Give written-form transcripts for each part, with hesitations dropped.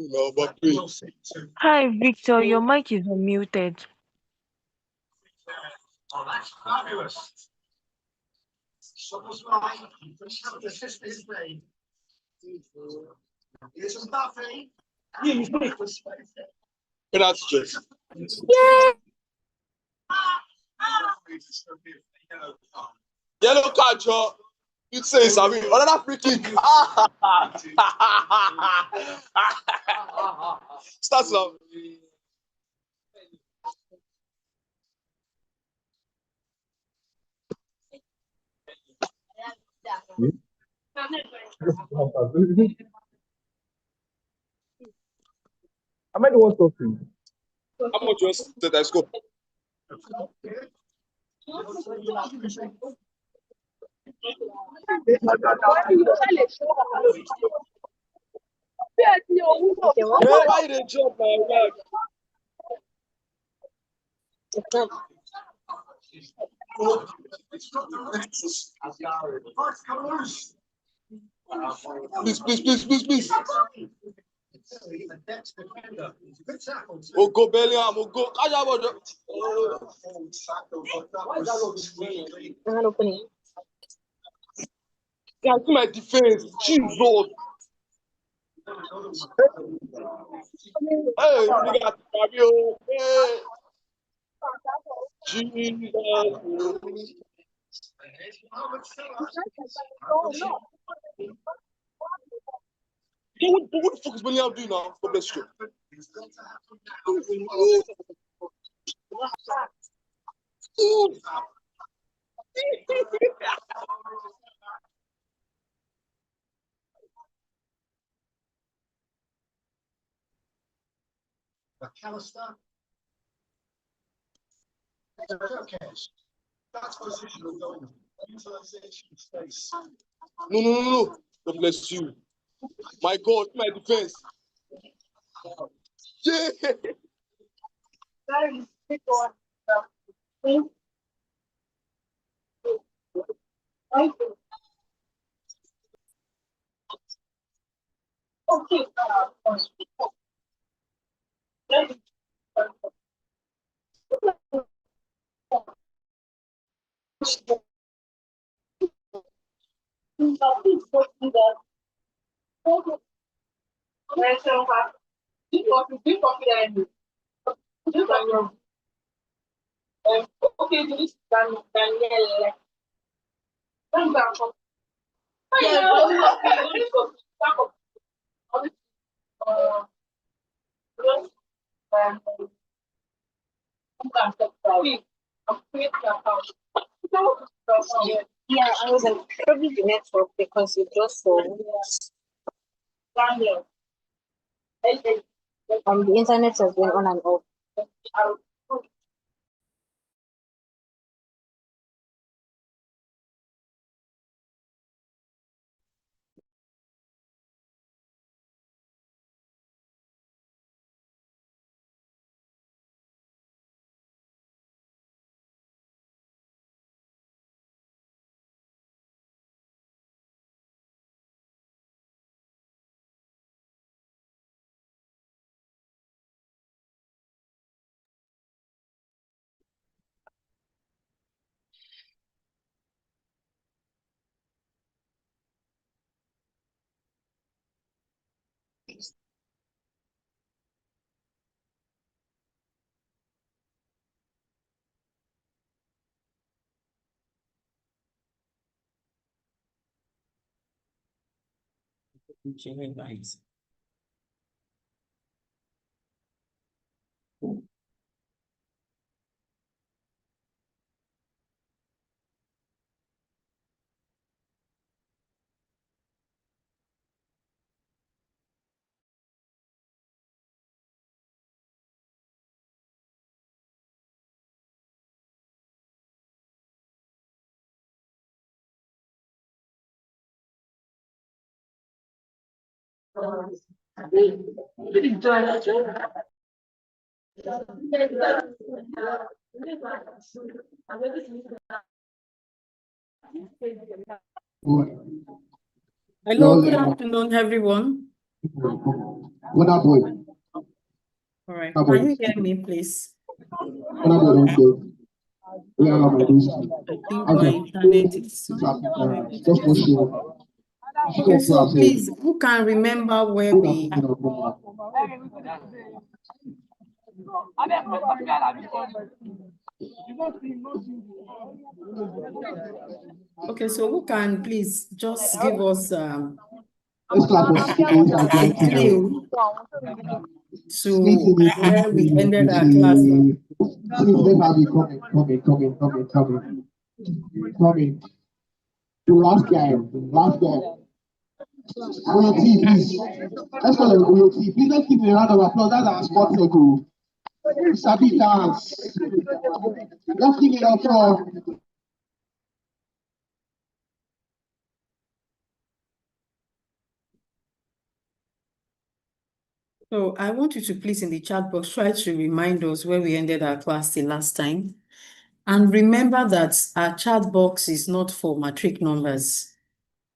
No, but please. Hi, Victor. Your mic is unmuted. Oh, that's fabulous. So was right. Here's some Buffy. But that's just. Yeah. Yellow card, Joe. You say something. Another free kick. Start now. Am I the one talking? How much you said? Let's go. Yeah, why they jump, man? Please. Oh, go Bellingham, oh, go. Yeah, to my defense. Jesus. Hey, you got Fabio. Hey. Jesus. What the fuck is Bellingham doing now? God bless you. McAllister. That's positional going. Utilization space. No. God bless you. My God, my defense. Yeah. Okay. Yeah, I was probably the network because it just so the internet has been on and off. Nice. Hello, good afternoon, everyone. Mother boy. All right. How about Can you hear me, please? Mother boy, okay. We are my those two. I think Okay. my internet is. Just for sure. Okay, so please, who can remember where we? Okay, so who can please just give us Let's clap for a clue to where we ended our class? Let's have it coming. The last guy. OT, please. Let's call him OT. Please let's give him a round of applause. That's our sport circle. Sabi dance. Let's give it up for. So I want you to please in the chat box try to remind us where we ended our class the last time. And remember that our chat box is not for matric numbers.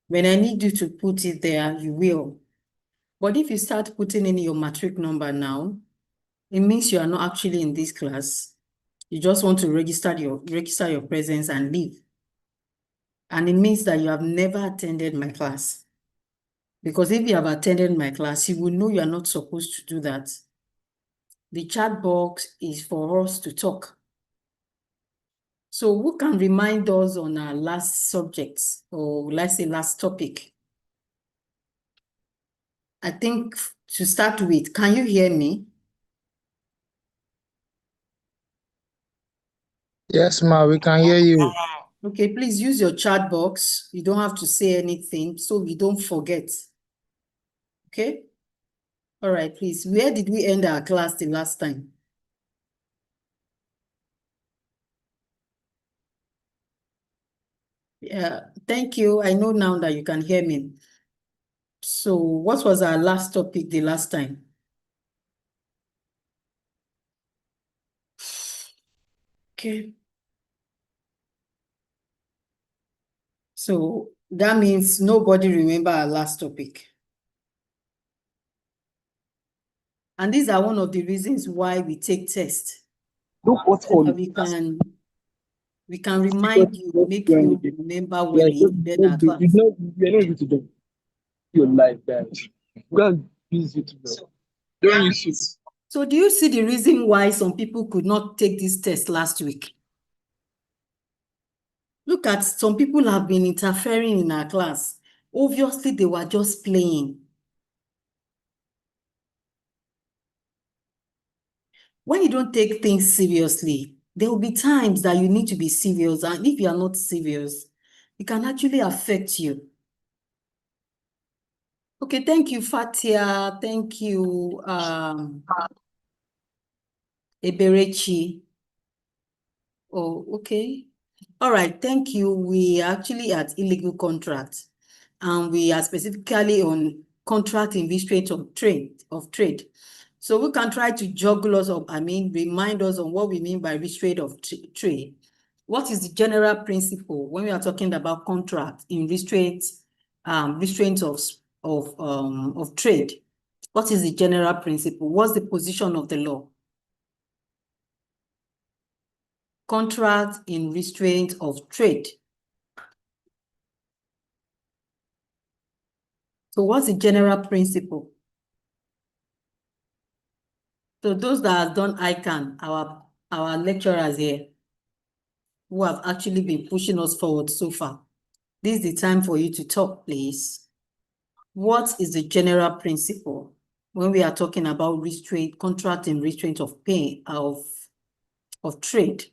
When I need you to put it there, you will. But if you start putting in your matric number now, it means you are not actually in this class. You just want to register your presence and leave. And it means that you have never attended my class. Because if you have attended my class, you will know you are not supposed to do that. The chat box is for us to talk. So who can remind us on our last subjects, or let's say last topic? I think to start with, can you hear me? Yes, ma, we can hear you. Okay, please use your chat box. You don't have to say anything so we don't forget. Okay? All right, please. Where did we end our class the last time? Yeah, thank you. I know now that you can hear me. So what was our last topic the last time? Okay. So that means nobody remember our last topic. And these are one of the reasons why we take tests. Look what's So that on. we can remind you, make you remember where we ended our class. You're not able to do your life, guys. Go and use YouTube now. Don't use it. So do you see the reason why some people could not take this test last week? Look at some people have been interfering in our class. Obviously, they were just playing. When you don't take things seriously, there will be times that you need to be serious. And if you are not serious, it can actually affect you. Okay, thank you, Fatia. Thank you, Eberechi. Oh, okay. All right, thank you. We are actually at illegal contract, and we are specifically on contract in restraint of trade. So we can try to juggle us up, remind us on what we mean by restraint of trade. What is the general principle when we are talking about contract in restraint of trade? What is the general principle? What's the position of the law? Contract in restraint of trade. So what's the general principle? So those that have done ICANN, our lecturers here, who have actually been pushing us forward so far, this is the time for you to talk, please. What is the general principle when we are talking about restraint, contract and restraint of pay of trade?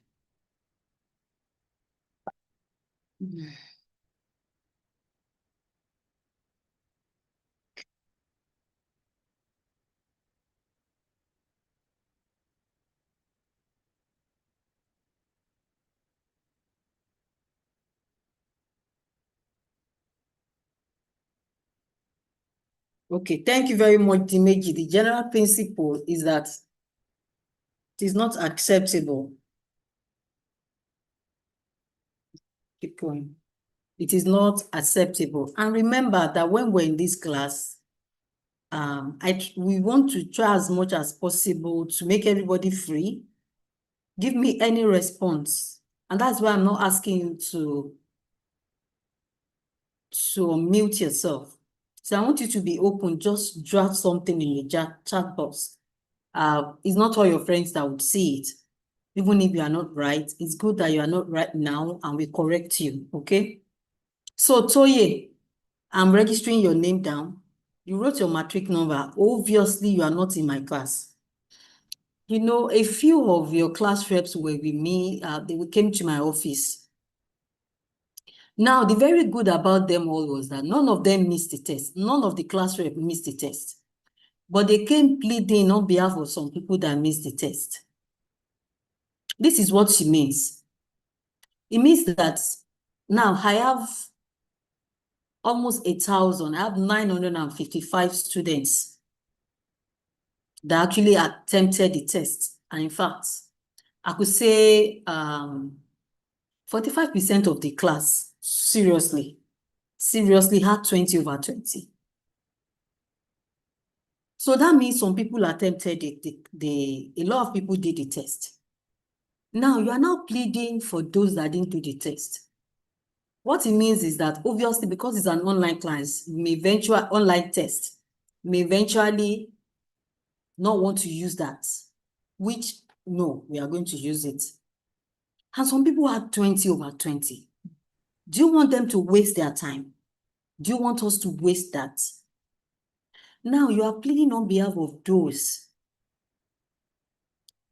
Okay, thank you very much, Dimeji. The general principle is that it is not acceptable. Keep going. It is not acceptable. And remember that when we're in this class, we want to try as much as possible to make everybody free. Give me any response. And that's why I'm not asking you to unmute yourself. So I want you to be open, just draft something in the chat box. It's not all your friends that would see it. Even if you are not right, it's good that you are not right now and we correct you, okay? So Toye, I'm registering your name down. You wrote your matric number. Obviously, you are not in my class. You know, a few of your class reps were with me. They came to my office. Now, the very good about them all was that none of them missed the test. None of the class reps missed the test. But they came pleading on behalf of some people that missed the test. This is what she means. It means that now I have almost 1,000. I have 955 students that actually attempted the test. And in fact, I could say 45% of the class seriously had 20/20. So that means some people attempted it. A lot of people did the test. Now you are now pleading for those that didn't do the test. What it means is that obviously because it's an online class, online test, may eventually not want to use that, which no, we are going to use it. And some people had 20/20. Do you want them to waste their time? Do you want us to waste that? Now you are pleading on behalf of those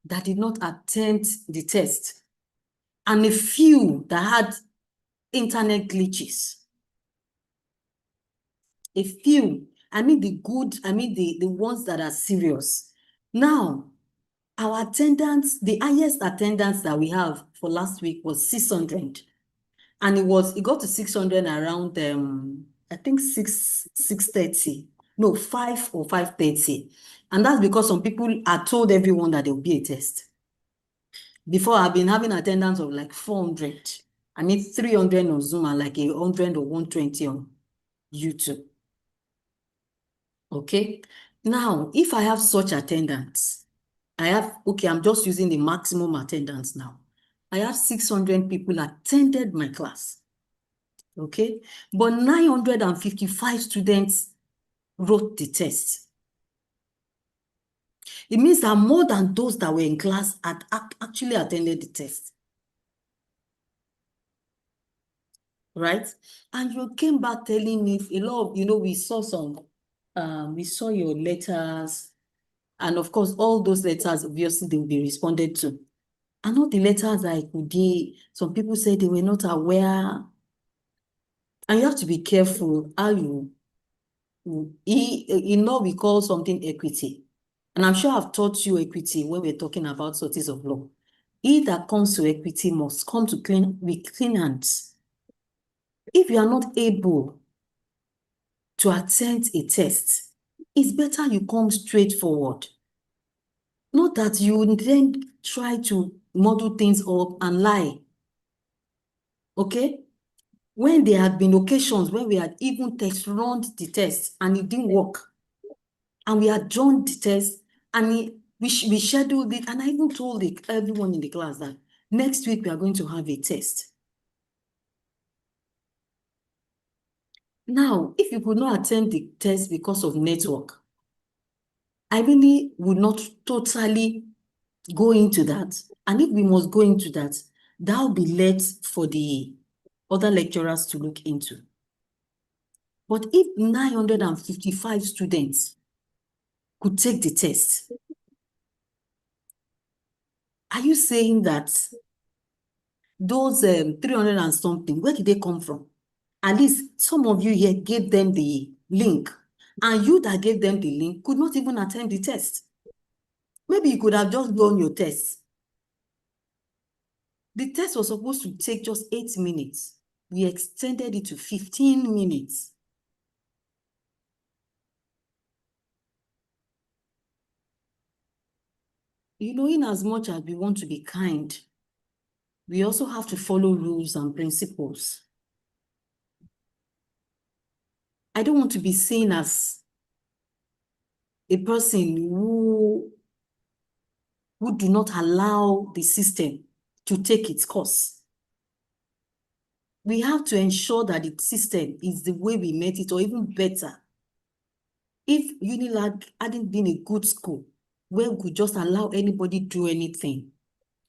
that did not attempt the test and a few that had internet glitches. A few, I mean the ones that are serious. Now, our attendance, the highest attendance that we have for last week was 600. And it got to 600 around, I think 6:30. No, 5 or 5:30. And that's because some people had told everyone that there will be a test. Before, I've been having attendance of like 400. I mean, 300 on Zoom and like 100 or 120 on YouTube. Okay. Now, if I have such attendance, I'm just using the maximum attendance now. I have 600 people attended my class. Okay. But 955 students wrote the test. It means that more than those that were in class had actually attended the test. Right? And you came back telling me a lot of, we saw your letters. And of course, all those letters, obviously, they will be responded to. And all the letters I could do, some people said they were not aware. And you have to be careful how in law, we call something equity. And I'm sure I've taught you equity when we're talking about sources of law. He that comes to equity must come with clean hands. If you are not able to attend a test, it's better you come straight forward. Not that you then try to model things up and lie. Okay? When there had been occasions where we had even run the test and it didn't work, and we had done the test and we scheduled it, and I even told everyone in the class that next week we are going to have a test. Now, if you could not attend the test because of network, I really would not totally go into that. And if we must go into that, that will be left for the other lecturers to look into. But if 955 students could take the test, are you saying that those 300 and something, where did they come from? At least some of you here gave them the link, and you that gave them the link could not even attend the test. Maybe you could have just done your test. The test was supposed to take just 8 minutes. We extended it to 15 minutes. In as much as we want to be kind, we also have to follow rules and principles. I don't want to be seen as a person who do not allow the system to take its course. We have to ensure that the system is the way we made it, or even better. If Unilag hadn't been a good school where we could just allow anybody do anything,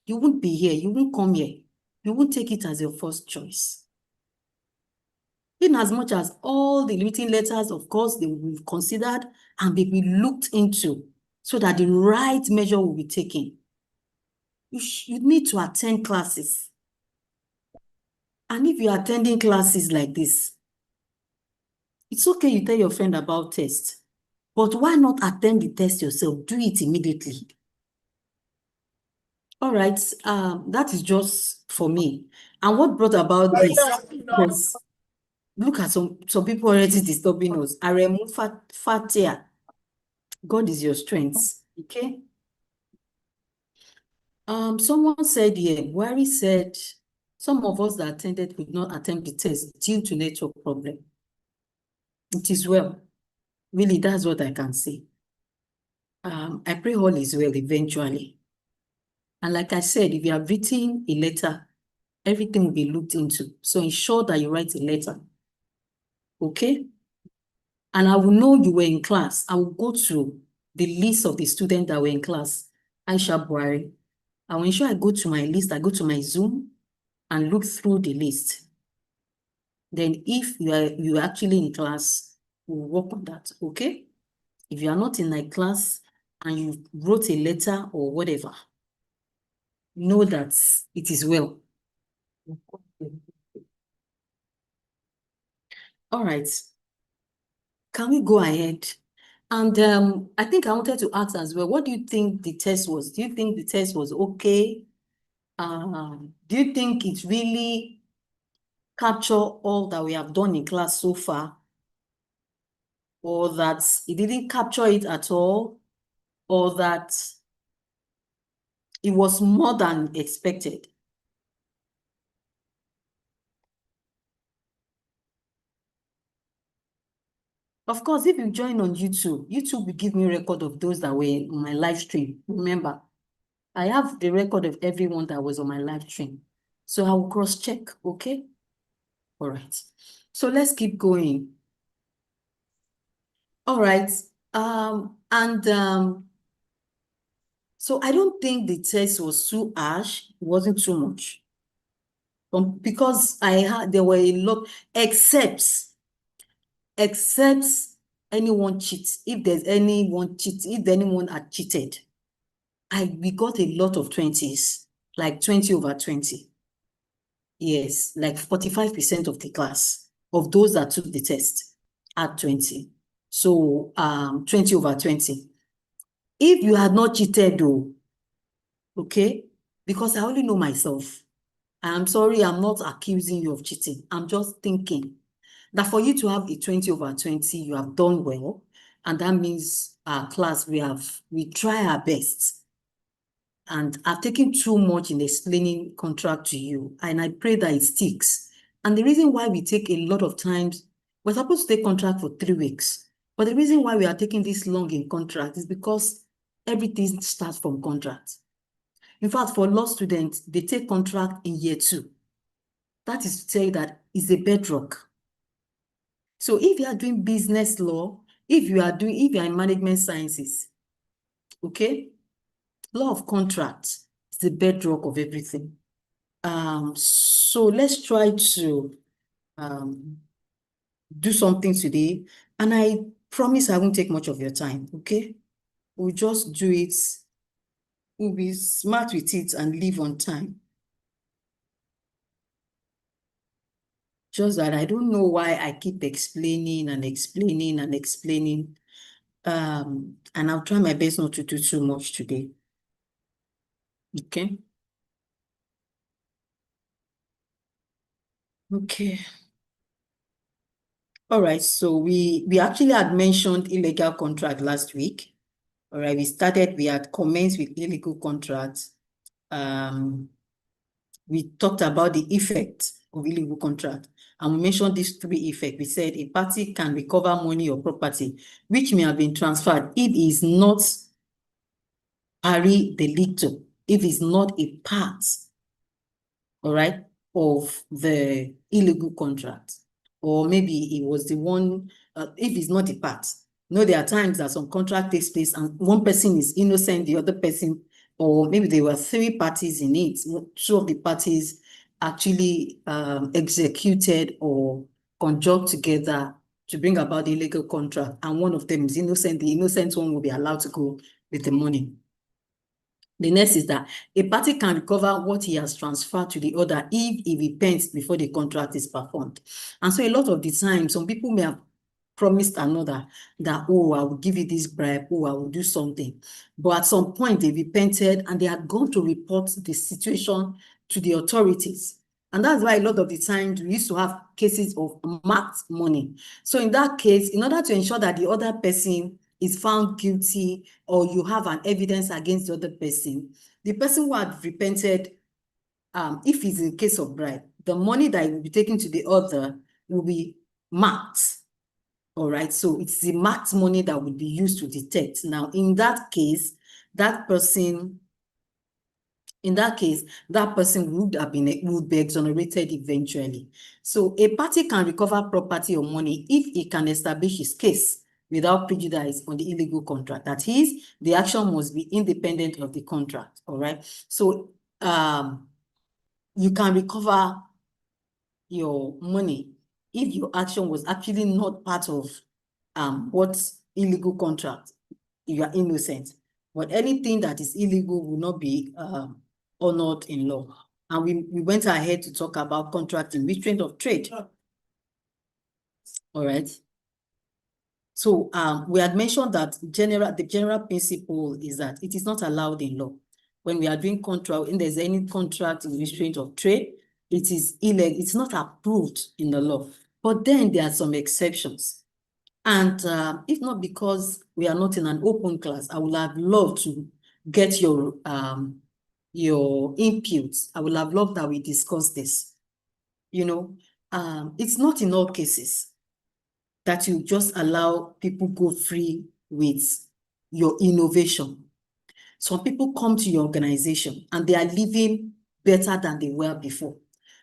you wouldn't be here, you wouldn't come here, you wouldn't take it as your first choice. In as much as all the written letters, of course, they will be considered and be looked into so that the right measure will be taken. You need to attend classes. And if you're attending classes like this, it's okay you tell your friend about tests, but why not attend the test yourself? Do it immediately. All right, that is just for me. And what brought about this was, look at some people already disturbing us. Aremu Fatia, God is your strength, okay? Someone said here, Wari said, some of us that attended could not attempt the test due to network problem. It is well. Really, that's what I can say. I pray all is well eventually. And like I said, if you have written a letter, everything will be looked into. So ensure that you write a letter. Okay? And I will know you were in class. I will go to the list of the students that were in class. Aisha Buhari. I will ensure I go to my list, I go to my Zoom and look through the list. Then if you are actually in class, we'll work on that, okay? If you are not in my class and you wrote a letter or whatever, know that it is well. All right. Can we go ahead? And I think I wanted to ask as well, what do you think the test was? Do you think the test was okay? Do you think it really capture all that we have done in class so far? Or that it didn't capture it at all? Or that it was more than expected? Of course, if you join on YouTube, YouTube will give me a record of those that were on my live stream. Remember, I have the record of everyone that was on my live stream. So I will cross-check, okay? All right. So let's keep going. All right. So I don't think the test was too harsh. It wasn't too much. Because there were a lot, except anyone cheats. If there's anyone cheats, if anyone had cheated, we got a lot of 20s, like 20 over 20. Yes, like 45% of the class of those that took the test had 20. So 20 over 20. If you had not cheated though, okay, because I only know myself. I'm sorry, I'm not accusing you of cheating. I'm just thinking that for you to have a 20 over 20, you have done well. And that means our class, we try our best. And I've taken too much in explaining contract to you. And I pray that it sticks. And the reason why we take a lot of times, we're supposed to take contract for 3 weeks. But the reason why we are taking this long in contract is because everything starts from contract. In fact, for law students, they take contract in year 2. That is to say that it's a bedrock. So if you are doing business law, if you are in management sciences, okay, law of contract is the bedrock of everything. So let's try to do something today. And I promise I won't take much of your time, okay? We'll just do it. We'll be smart with it and leave on time. Just that I don't know why I keep explaining and explaining and explaining. And I'll try my best not to do too much today. Okay. Okay. All right. So we actually had mentioned illegal contract last week. All right. We had commenced with illegal contracts. We talked about the effect of illegal contract. And we mentioned these three effects. We said a party can recover money or property which may have been transferred if it is not pari delicto, if it's not a part, all right, of the illegal contract. Or maybe it was the one, if it's not a part. No, there are times that some contract takes place and one person is innocent, the other person, or maybe there were three parties in it. Two of the parties actually executed or conjured together to bring about the illegal contract, and one of them is innocent. The innocent one will be allowed to go with the money. The next is that a party can recover what he has transferred to the other if he repents before the contract is performed. And so a lot of the time, some people may have promised another that, oh, I will give you this bribe, oh, I will do something. But at some point, they repented and they had gone to report the situation to the authorities. And that's why a lot of the times we used to have cases of marked money. So in that case, in order to ensure that the other person is found guilty or you have an evidence against the other person, the person who had repented, if it's a case of bribe, the money that will be taken to the other will be marked. All right, so it's the marked money that would be used to detect. Now, in that case, that person would be exonerated eventually. So a party can recover property or money if it can establish his case without prejudice on the illegal contract. That is, the action must be independent of the contract. All right. So you can recover your money if your action was actually not part of what illegal contract. You are innocent. But anything that is illegal will not be honored in law. And we went ahead to talk about contract in restraint of trade. All right. So we had mentioned that the general principle is that it is not allowed in law. When we are doing contract, when there's any contract in restraint of trade, it is illegal. It's not approved in the law. But then there are some exceptions. And if not because we are not in an open class, I would have loved to get your inputs. I would have loved that we discuss this. You know, it's not in all cases that you just allow people go free with your innovation. Some people come to your organization and they are living better than they were before.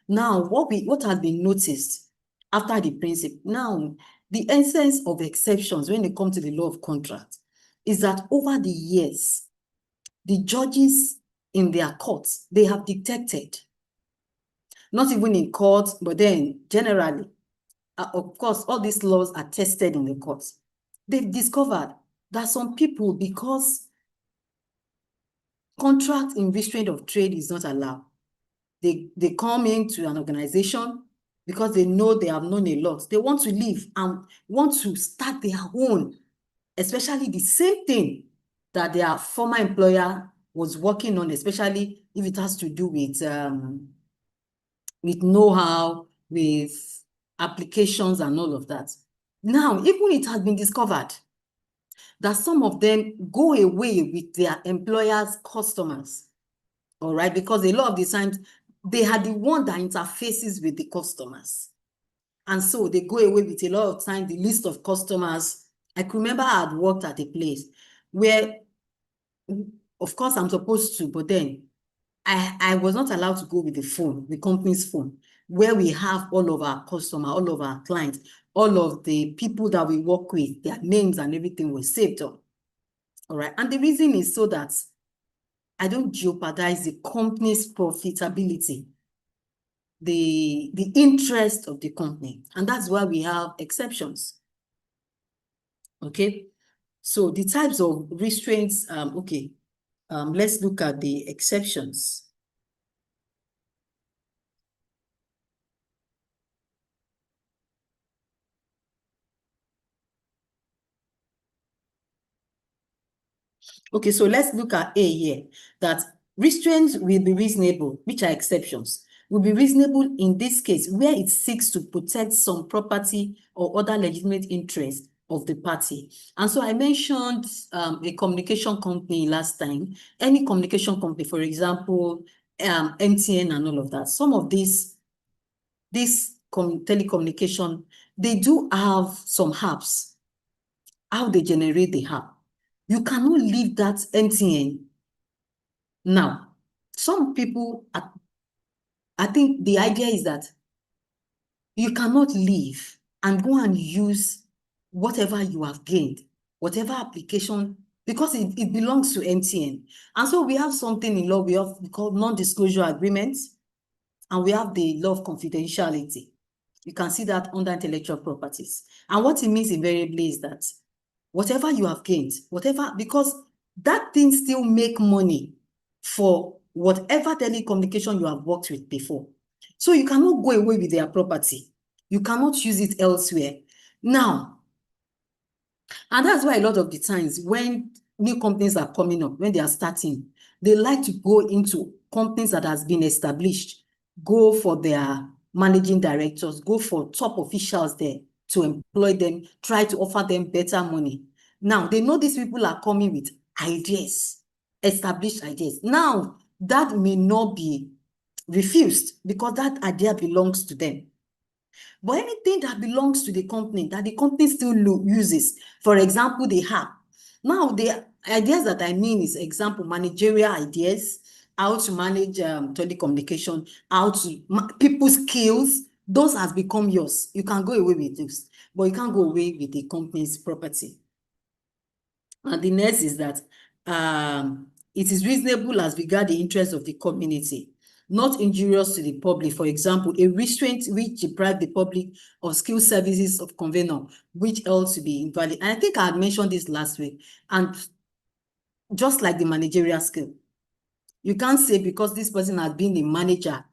Now, what has been noticed after the principle, now, the essence of exceptions when it comes to the law of contract is that over the years, the judges in their courts, they have detected, not even in court, but then generally, of course, all these laws are tested in the courts. They've discovered that some people, because contract in restraint of trade is not allowed, they come into an organization because they know they have known a lot. They want to leave and want to start their own, especially the same thing that their former employer was working on, especially if it has to do with know-how, with applications and all of that. Now, even it has been discovered that some of them go away with their employers' customers, all right? Because a lot of the times, they are the one that interfaces with the customers. And so they go away with a lot of time, the list of customers. I can remember I had worked at a place where, of course, I'm supposed to, but then I was not allowed to go with the phone, the company's phone, where we have all of our customers, all of our clients, all of the people that we work with, their names and everything was saved on. All right. And the reason is so that I don't jeopardize the company's profitability, the interest of the company. And that's why we have exceptions. Okay. So the types of restraints, okay. Let's look at the exceptions. Okay, so let's look at A here, that restraints will be reasonable, which are exceptions, will be reasonable in this case where it seeks to protect some property or other legitimate interest of the party. And so I mentioned a communication company last time, any communication company, for example, MTN and all of that. Some of these this telecommunication, they do have some apps, how they generate the app. You cannot leave that MTN. Now, some people, I think the idea is that you cannot leave and go and use whatever you have gained, whatever application, because it belongs to MTN. And so we have something in law we call non-disclosure agreements, and we have the law of confidentiality. You can see that under intellectual properties. And what it means invariably is that whatever you have gained, because that thing still make money for whatever telecommunication you have worked with before. So you cannot go away with their property. You cannot use it elsewhere. Now, and that's why a lot of the times when new companies are coming up, when they are starting, they like to go into companies that has been established, go for their managing directors, go for top officials there to employ them, try to offer them better money. Now, they know these people are coming with ideas, established ideas. Now, that may not be refused because that idea belongs to them. But anything that belongs to the company, that the company still uses, for example, the app. Now, the ideas that I mean is, example, managerial ideas, how to manage telecommunication, how to people's skills, those has become yours. You can go away with this, but you can't go away with the company's property. And the next is that it is reasonable as regard the interest of the community, not injurious to the public. For example, a restraint which deprive the public of skill services of convener, which held to be invalid. And I think I had mentioned this last week. And just like the managerial skill, you can't say because this person has been a manager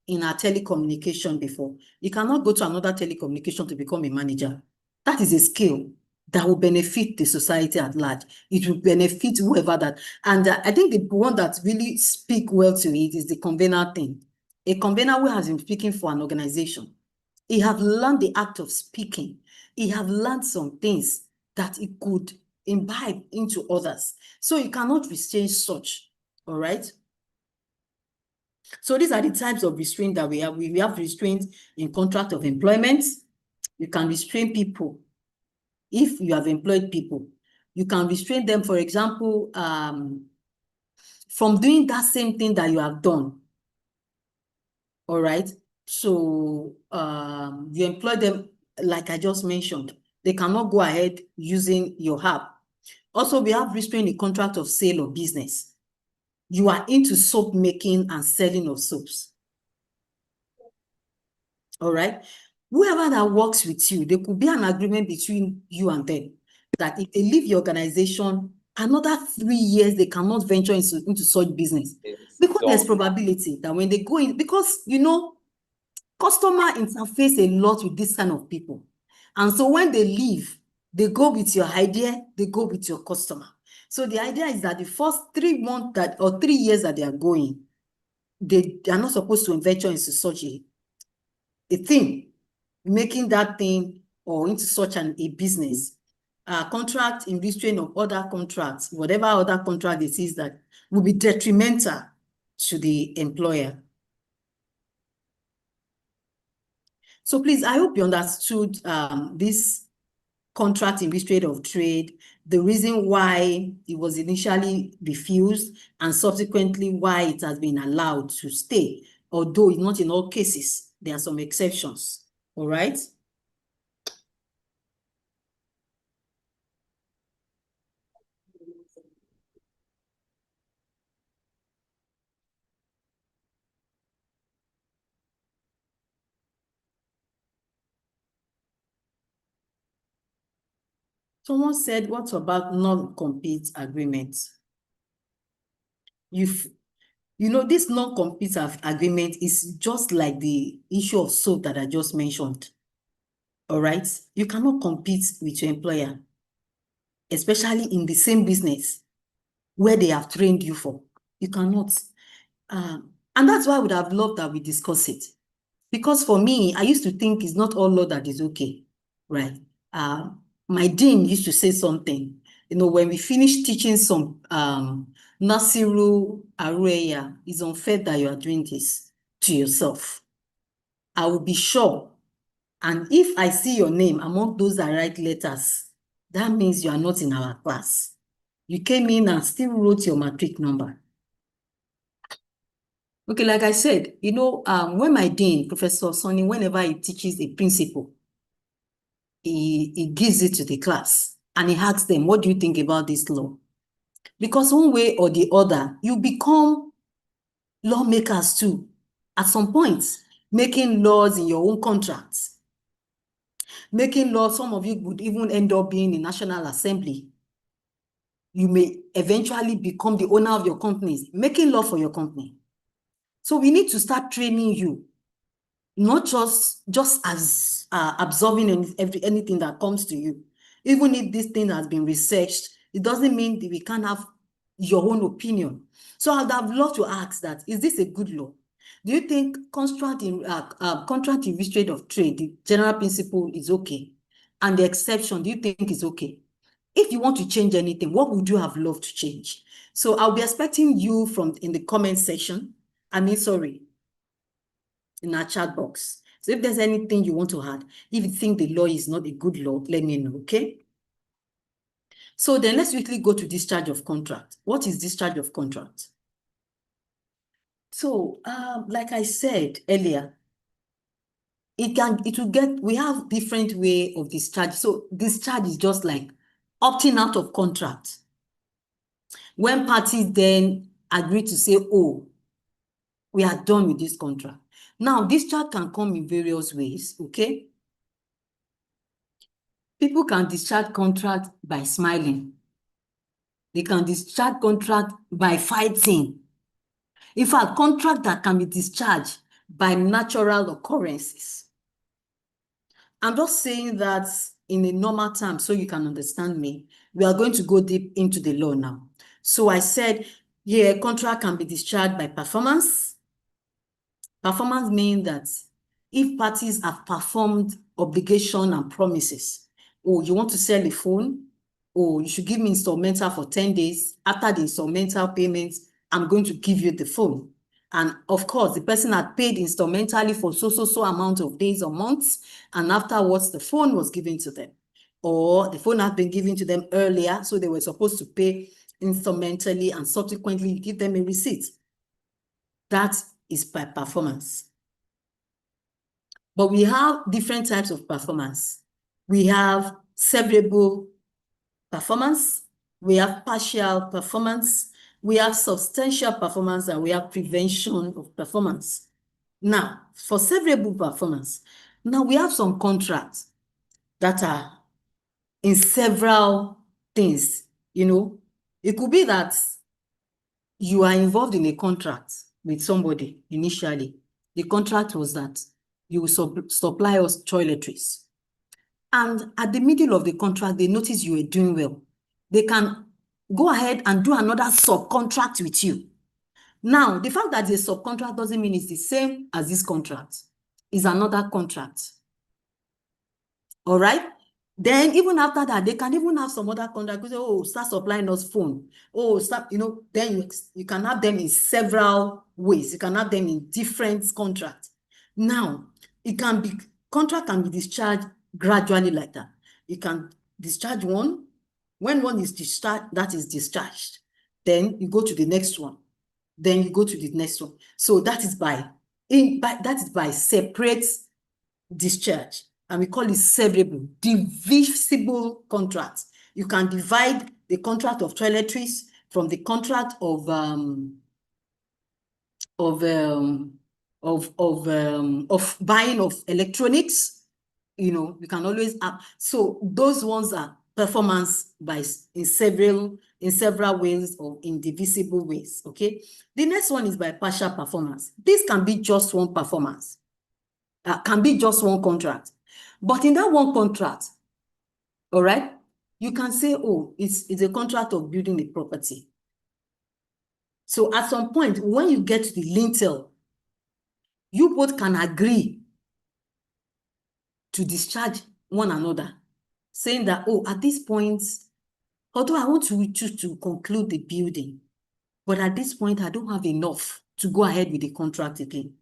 in a telecommunication before, you cannot go to another telecommunication to become a manager. That is a skill that will benefit the society at large. It will benefit whoever that. And I think the one that really speak well to it is the convener thing. A convener who has been speaking for an organization, he have learned the act of speaking. He have learned some things that he could imbibe into others. So you cannot restrain such, all right? So these are the types of restraint that we have. We have restraint in contract of employment. You can restrain people. If you have employed people, you can restrain them, for example, from doing that same thing that you have done. All right. So you employ them, like I just mentioned. They cannot go ahead using your app. Also, we have restraint in contract of sale of business. You are into soap making and selling of soaps. All right. Whoever that works with you, there could be an agreement between you and them that if they leave your organization, another 3 years, they cannot venture into such business. Because there's probability that when they go in, because, you know, customer interface a lot with this kind of people. And so when they leave, they go with your idea, they go with your customer. So the idea is that the first 3 months that, or 3 years that they are going, they are not supposed to venture into such a thing, making that thing or into such a business. Contract in restraint of other contracts, whatever other contract it is that will be detrimental to the employer. So please, I hope you understood this contract in restraint of trade, the reason why it was initially refused and subsequently why it has been allowed to stay, although not in all cases, there are some exceptions, all right? Someone said, what about non-compete agreements? You know, this non-compete agreement is just like the issue of soap that I just mentioned. All right? You cannot compete with your employer, especially in the same business where they have trained you for. You cannot. And that's why I would have loved that we discuss it. Because for me, I used to think it's not all law that is okay, right? My dean used to say something, you know, when we finish teaching some Nasiru Arueya, it's unfair that you are doing this to yourself. I will be sure. And if I see your name among those that write letters, that means you are not in our class. You came in and still wrote your matric number. Okay, like I said, when my dean, Professor Sonny, whenever he teaches a principle, he gives it to the class and he asks them, what do you think about this law? Because one way or the other, you become lawmakers too. At some point, making laws in your own contracts. Making laws, some of you would even end up being in National Assembly. You may eventually become the owner of your companies, making law for your company. So we need to start training you, not just as absorbing anything that comes to you. Even if this thing has been researched, it doesn't mean that we can't have your own opinion. So I'd have loved to ask that, is this a good law? Do you think contract in restraint of trade, the general principle is okay? And the exception, do you think is okay? If you want to change anything, what would you have loved to change? So I'll be expecting you in the comment section. In our chat box. So if there's anything you want to add, if you think the law is not a good law, let me know, okay? So then let's quickly go to discharge of contract. What is discharge of contract? So like I said earlier, we have different way of discharge. So discharge is just like opting out of contract. When parties then agree to say, oh, we are done with this contract. Now, discharge can come in various ways, okay? People can discharge contract by smiling. They can discharge contract by fighting. In fact, contract that can be discharged by natural occurrences. I'm just saying that in a normal term so you can understand me. We are going to go deep into the law now. So I said, yeah, contract can be discharged by performance. Performance means that if parties have performed obligation and promises, oh, you want to sell a phone, oh, you should give me instrumental for 10 days. After the instrumental payments, I'm going to give you the phone. And of course, the person had paid instrumentally for so amount of days or months, and afterwards the phone was given to them. Or the phone had been given to them earlier, so they were supposed to pay instrumentally, and subsequently you give them a receipt. That is by performance. But we have different types of performance. We have severable performance, we have partial performance, we have substantial performance, and we have prevention of performance. Now, for severable performance, now we have some contracts that are in several things, It could be that you are involved in a contract with somebody initially. The contract was that you will supply us toiletries. And at the middle of the contract, they notice you were doing well. They can go ahead and do another subcontract with you. Now, the fact that the subcontract doesn't mean it's the same as this contract. It's another contract. All right? Then even after that, they can even have some other contract. Say, oh, start supplying us phone. Oh, start, then you can have them in several ways. You can have them in different contracts. Now, contract can be discharged gradually like that. You can discharge one. When one is discharged, that is discharged. Then you go to the next one. Then you go to the next one. So that is by separate discharge. And we call it severable, divisible contracts. You can divide the contract of toiletries from the contract of buying of electronics. We can always have. So those ones are performance in several ways or indivisible ways. Okay. The next one is by partial performance. This can be just one performance. Can be just one contract. But in that one contract, all right, you can say, oh, it's a contract of building a property. So at some point, when you get to the lintel, you both can agree to discharge one another, saying that, oh, at this point, although I want to choose to conclude the building, but at this point, I don't have enough to go ahead with the contract again.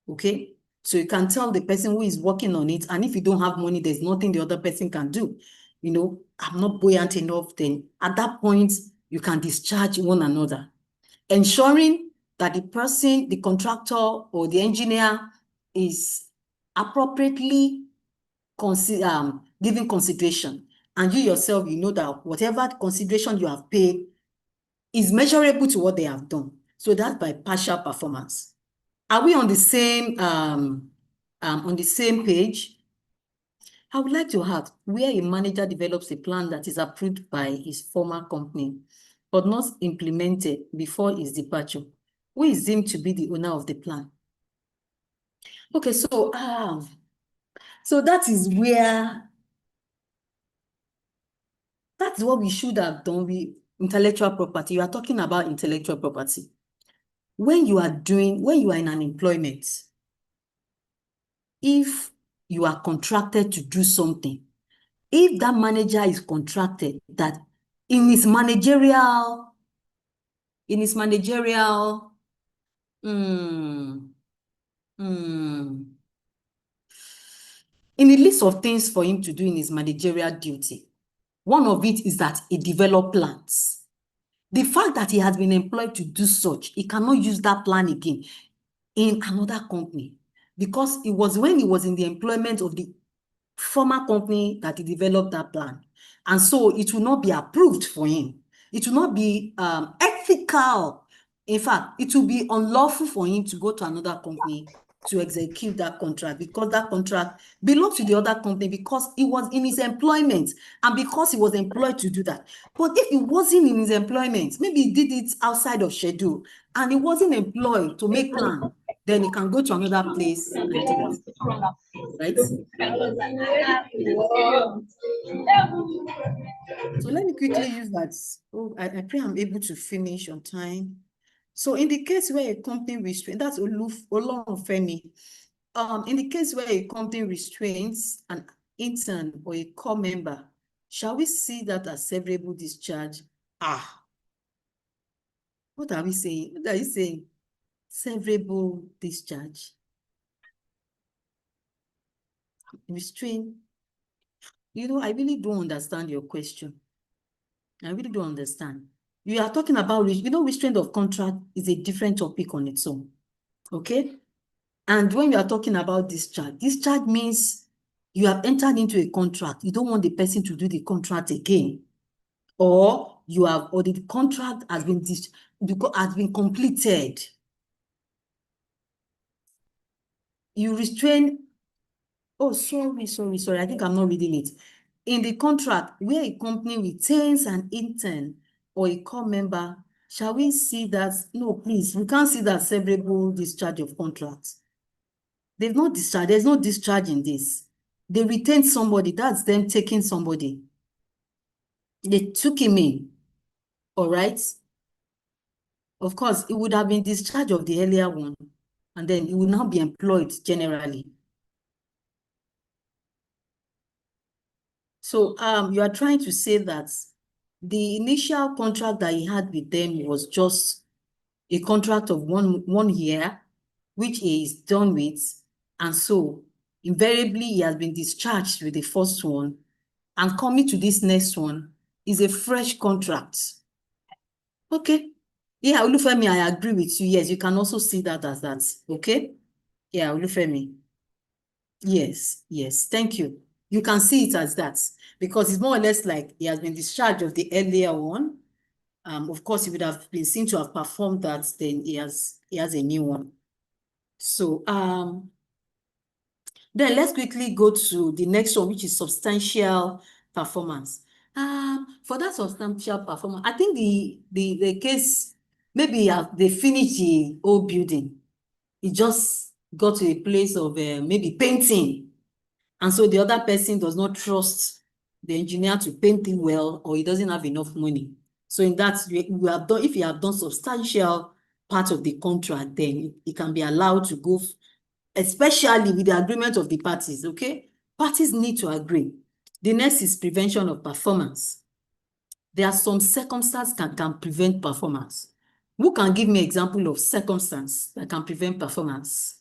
Okay? So you can tell the person who is working on it, and if you don't have money, there's nothing the other person can do. You know, I'm not buoyant enough, then at that point, you can discharge one another. Ensuring that the person, the contractor or the engineer is appropriately giving consideration. And you yourself, you know that whatever consideration you have paid is measurable to what they have done. So that's by partial performance. Are we on the same page? I would like to ask, where a manager develops a plan that is approved by his former company, but not implemented before his departure, who is deemed to be the owner of the plan? Okay, so that is where, that's what we should have done with intellectual property. You are talking about intellectual property. When you are in an employment, if you are contracted to do something, if that manager is contracted that in his managerial, in the list of things for him to do in his managerial duty, one of it is that he develop plans. The fact that he has been employed to do such, he cannot use that plan again in another company, because it was when he was in the employment of the former company that he developed that plan. And so it will not be approved for him. It will not be ethical. In fact, it will be unlawful for him to go to another company to execute that contract, because that contract belongs to the other company, because he was in his employment and because he was employed to do that. But if he wasn't in his employment, maybe he did it outside of schedule and he wasn't employed to make plan, then he can go to another place and do it. Right? So let me quickly use that. Oh, I pray I'm able to finish on time. So in the case where a company restrains, that's Olorunfemi. In the case where a company restrains an intern or a core member, shall we see that as severable discharge? What are we saying? What are you saying? Severable discharge. Restrain. You know, I really don't understand your question. I really don't understand. You are talking about, restraint of contract is a different topic on its own. Okay? And when you are talking about discharge means you have entered into a contract. You don't want the person to do the contract again. Or the contract has been completed. You restrain. Oh, sorry. I think I'm not reading it. In the contract, where a company retains an intern or a core member, shall we see that? No, please, we can't see that severable discharge of contracts. They've not discharged. There's no discharge in this. They retained somebody. That's them taking somebody. They took him in. All right? Of course, it would have been discharge of the earlier one, and then it would now be employed generally. So you are trying to say that the initial contract that he had with them was just a contract of one year, which he is done with, and so invariably he has been discharged with the first one, and coming to this next one is a fresh contract. Okay. Yeah, Olufemi, I agree with you. Yes, you can also see that as that. Okay. Yeah, Olufemi. Yes. Thank you. You can see it as that, because it's more or less like he has been discharged of the earlier one. Of course, he would have been seen to have performed that, then he has a new one. So then let's quickly go to the next one, which is substantial performance. For that substantial performance, I think the case, maybe they finished the old building. It just got to a place of maybe painting. And so the other person does not trust the engineer to paint it well, or he doesn't have enough money. So in that, if you have done substantial part of the contract, then it can be allowed to go, especially with the agreement of the parties, okay? Parties need to agree. The next is prevention of performance. There are some circumstances that can prevent performance. Who can give me an example of circumstance that can prevent performance?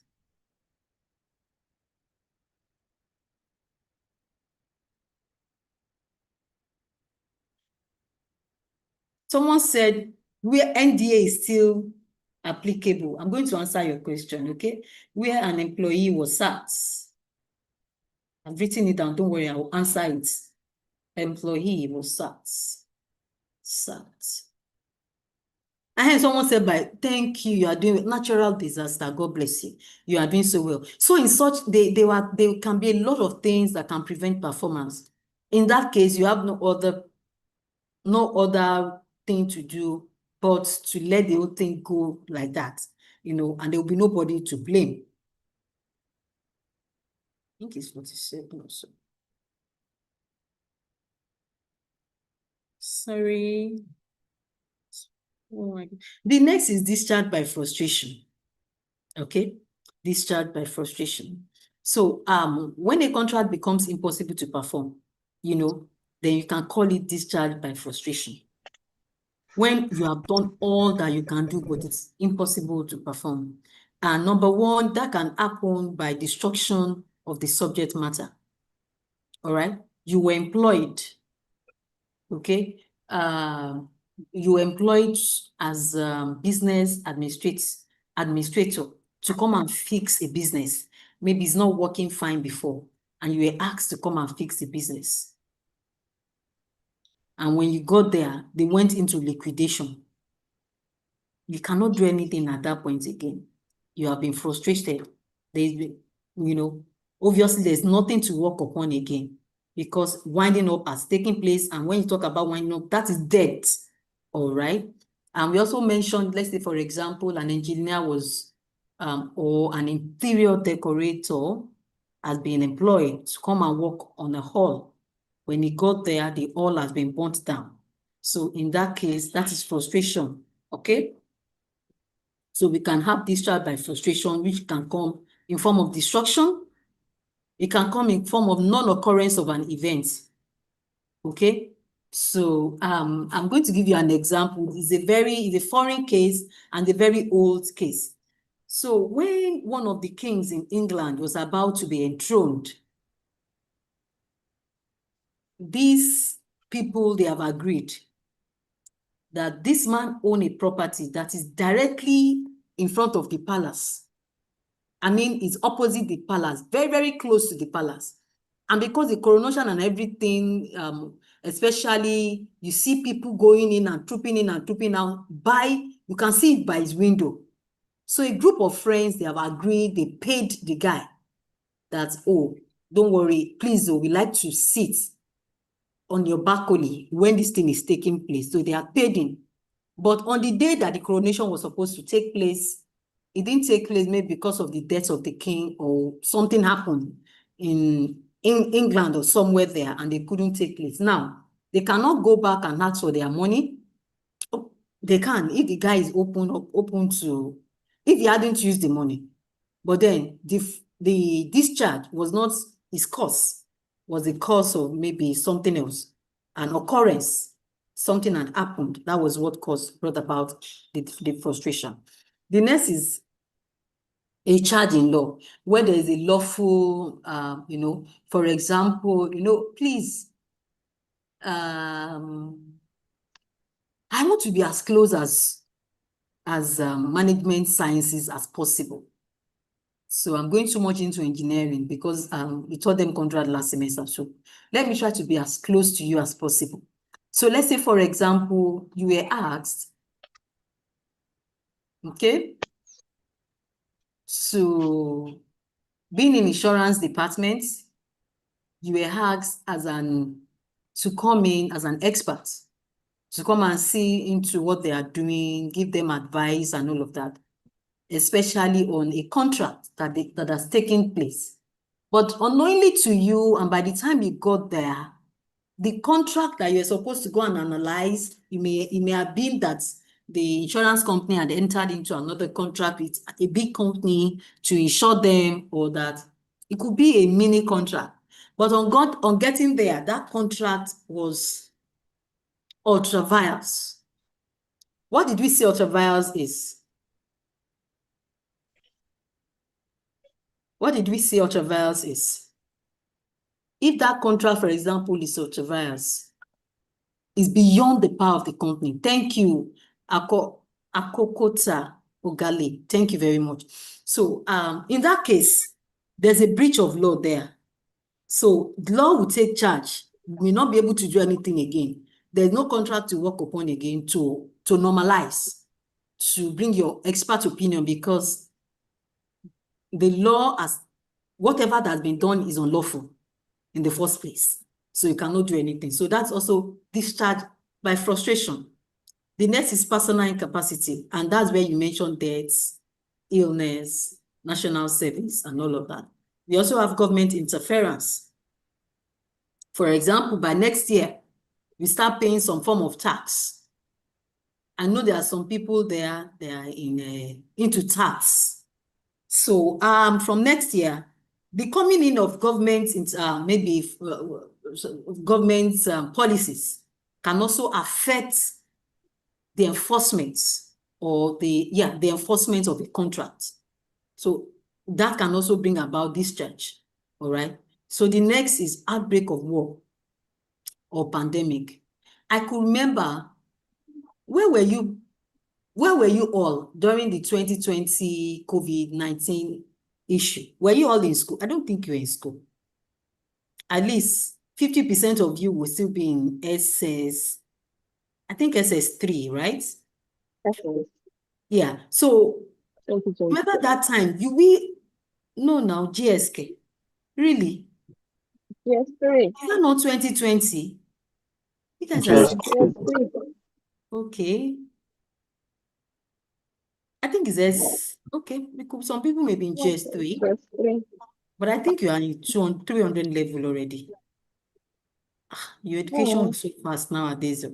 Someone said, where NDA is still applicable. I'm going to answer your question, okay? Where an employee was sacked. I've written it down, don't worry, I will answer it. Employee was sacked. Sacked. And someone said, thank you, you are doing natural disaster, God bless you. You are doing so well. So in such, there can be a lot of things that can prevent performance. In that case, you have no other thing to do but to let the whole thing go like that, and there will be nobody to blame. I think it's 47 also. Sorry. Oh my God. The next is discharge by frustration. Okay, discharge by frustration. So when a contract becomes impossible to perform, then you can call it discharge by frustration. When you have done all that you can do, but it's impossible to perform. And number one, that can happen by destruction of the subject matter. All right, you were employed, okay? You were employed as business administrator to come and fix a business. Maybe it's not working fine before, and you were asked to come and fix the business. And when you got there, they went into liquidation. You cannot do anything at that point again. You have been frustrated. Obviously there's nothing to work upon again because winding up has taken place. And when you talk about winding up, that is debt. All right. And we also mentioned, let's say, for example, an engineer was, or an interior decorator has been employed to come and work on a hall. When he got there, the hall has been burnt down. So in that case, that is frustration. Okay. So we can have discharge by frustration, which can come in form of destruction. It can come in form of non-occurrence of an event. Okay. So I'm going to give you an example. It's a foreign case and a very old case. So when one of the kings in England was about to be enthroned, these people, they have agreed that this man owned a property that is directly in front of the palace. I mean, it's opposite the palace, very, very close to the palace. And because the coronation and everything, especially you see people going in and trooping out you can see it by his window. So a group of friends, they have agreed, they paid the guy that, oh, don't worry, please, we like to sit on your balcony when this thing is taking place. So they are paid in. But on the day that the coronation was supposed to take place, it didn't take place maybe because of the death of the king or something happened in England or somewhere there and they couldn't take place. Now, they cannot go back and ask for their money. They can if the guy is open to, if he hadn't used the money. But then the discharge was not his cause, was the cause of maybe something else, an occurrence, something had happened. That was what brought about the frustration. The next is a charge in law, where there is a lawful, for example, please, I want to be as close as management sciences as possible. So I'm going too much into engineering because we taught them contract last semester. So let me try to be as close to you as possible. So let's say, for example, you were asked, okay, so being in insurance department, you were asked to come in as an expert, to come and see into what they are doing, give them advice and all of that, especially on a contract that has taken place. But unknowingly to you, and by the time you got there, the contract that you're supposed to go and analyze, it may have been that the insurance company had entered into another contract with a big company to insure them, or that it could be a mini contract. But on getting there, that contract was ultra vires. What did we say ultra vires is? What did we say ultra vires is? If that contract, for example, is ultra vires, is beyond the power of the company. Thank you, Akokota Ogale. Thank you very much. So in that case, there's a breach of law there. So the law will take charge. You may not be able to do anything again. There's no contract to work upon again to normalize, to bring your expert opinion, because the law, as whatever that has been done, is unlawful in the first place. So you cannot do anything. So that's also discharge by frustration. The next is personal incapacity, and that's where you mentioned deaths, illness, national service, and all of that. We also have government interference. For example, by next year, we start paying some form of tax. I know there are some people there, they are into tax. So from next year, the coming in of government, government policies can also affect the enforcement or the enforcement of a contract. So that can also bring about discharge. All right. So the next is outbreak of war or pandemic. I could remember, where were you all during the 2020 COVID-19 issue? Were you all in school? I don't think you were in school. At least 50% of you will still be in SS, I think SS3, right? Yeah. So remember that time, now GSK. Really? Yes, three. Is that not 2020? You guys Yes. are okay. I think it's okay. Because some people may be in GS3, Yes, three. but I think you are in 300 level already. Your education is so fast nowadays.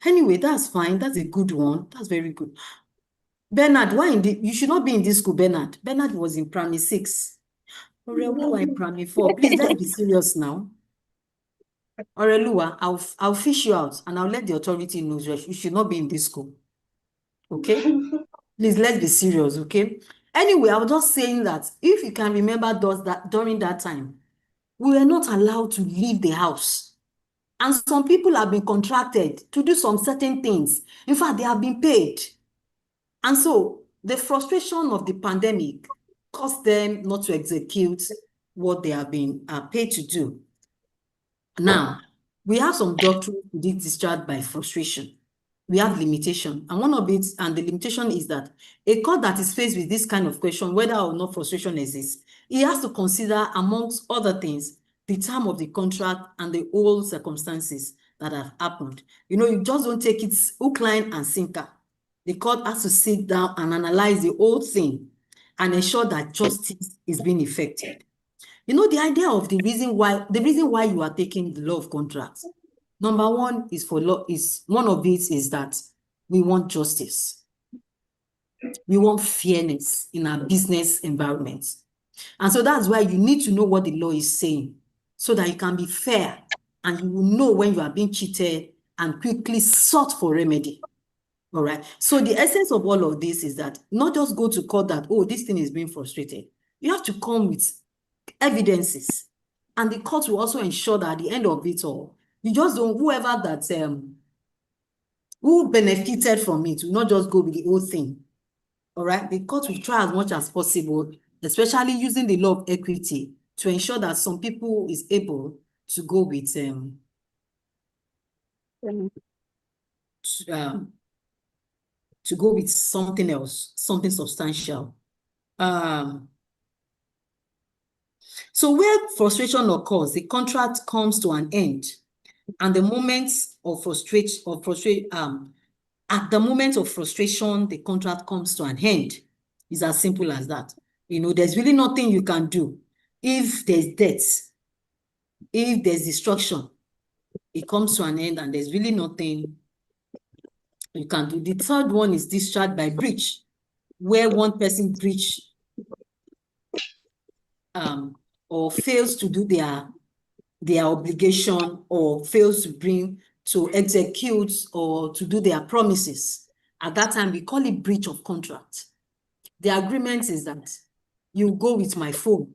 Anyway, that's fine. That's a good one. That's very good. Bernard, you should not be in this school, Bernard. Bernard was in primary 6. Orelua in primary 4. Please, let's be serious now. Orelua, I'll fish you out and I'll let the authority know you should not be in this school. Okay? Please, let's be serious, okay? Anyway, I was just saying that if you can remember during that time, we were not allowed to leave the house. And some people have been contracted to do some certain things. In fact, they have been paid. And so the frustration of the pandemic caused them not to execute what they have been paid to do. Now, we have some doctrines to be discharged by frustration. We have limitation, and one of it, and the limitation is that a court that is faced with this kind of question, whether or not frustration exists, it has to consider, amongst other things, the term of the contract and the whole circumstances that have happened. You just don't take it hook, line, and sinker. The court has to sit down and analyze the whole thing and ensure that justice is being effected. The idea of the reason why you are taking the law of contracts. Number one is one of it is that we want justice. We want fairness in our business environment. And so that's why you need to know what the law is saying so that you can be fair and you will know when you are being cheated and quickly sought for remedy. All right. So the essence of all of this is that not just go to court that, this thing is being frustrated. You have to come with evidences. And the court will also ensure that at the end of it all, you just don't, whoever that, who benefited from it, will not just go with the whole thing. All right. The court will try as much as possible, especially using the law of equity, to ensure that some people is able to go with, to go with something else, something substantial. So where frustration occurs, the contract comes to an end, and the moment of at the moment of frustration, the contract comes to an end. It's as simple as that. There's really nothing you can do. If there's death, if there's destruction, it comes to an end, and there's really nothing you can do. The third one is discharge by breach, where one person breach or fails to do their obligation, or fails to execute or to do their promises. At that time, we call it breach of contract. The agreement is that you go with my phone,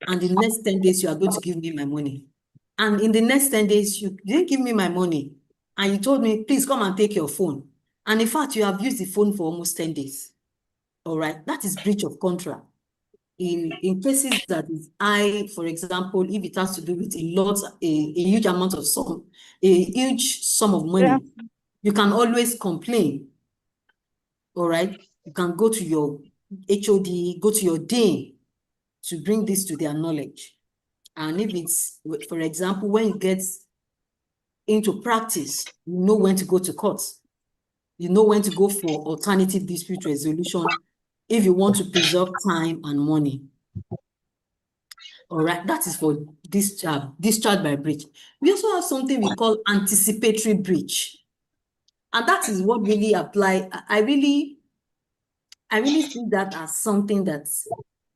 and in the next 10 days, you are going to give me my money. And in the next 10 days, you didn't give me my money. and you told me, please come and take your phone. And in fact, you have used the phone for almost 10 days. All right, that is breach of contract. In cases that is high, for example, if it has to do with a huge amount of a huge sum of money, you can always complain. All right, you can go to your HOD, go to your dean to bring this to their knowledge. And if it's, for example, when you get into practice, you know when to go to court. You know when to go for alternative dispute resolution if you want to preserve time and money. All right, that is for discharge by breach. We also have something we call anticipatory breach. And that is what really apply. I really see that as something that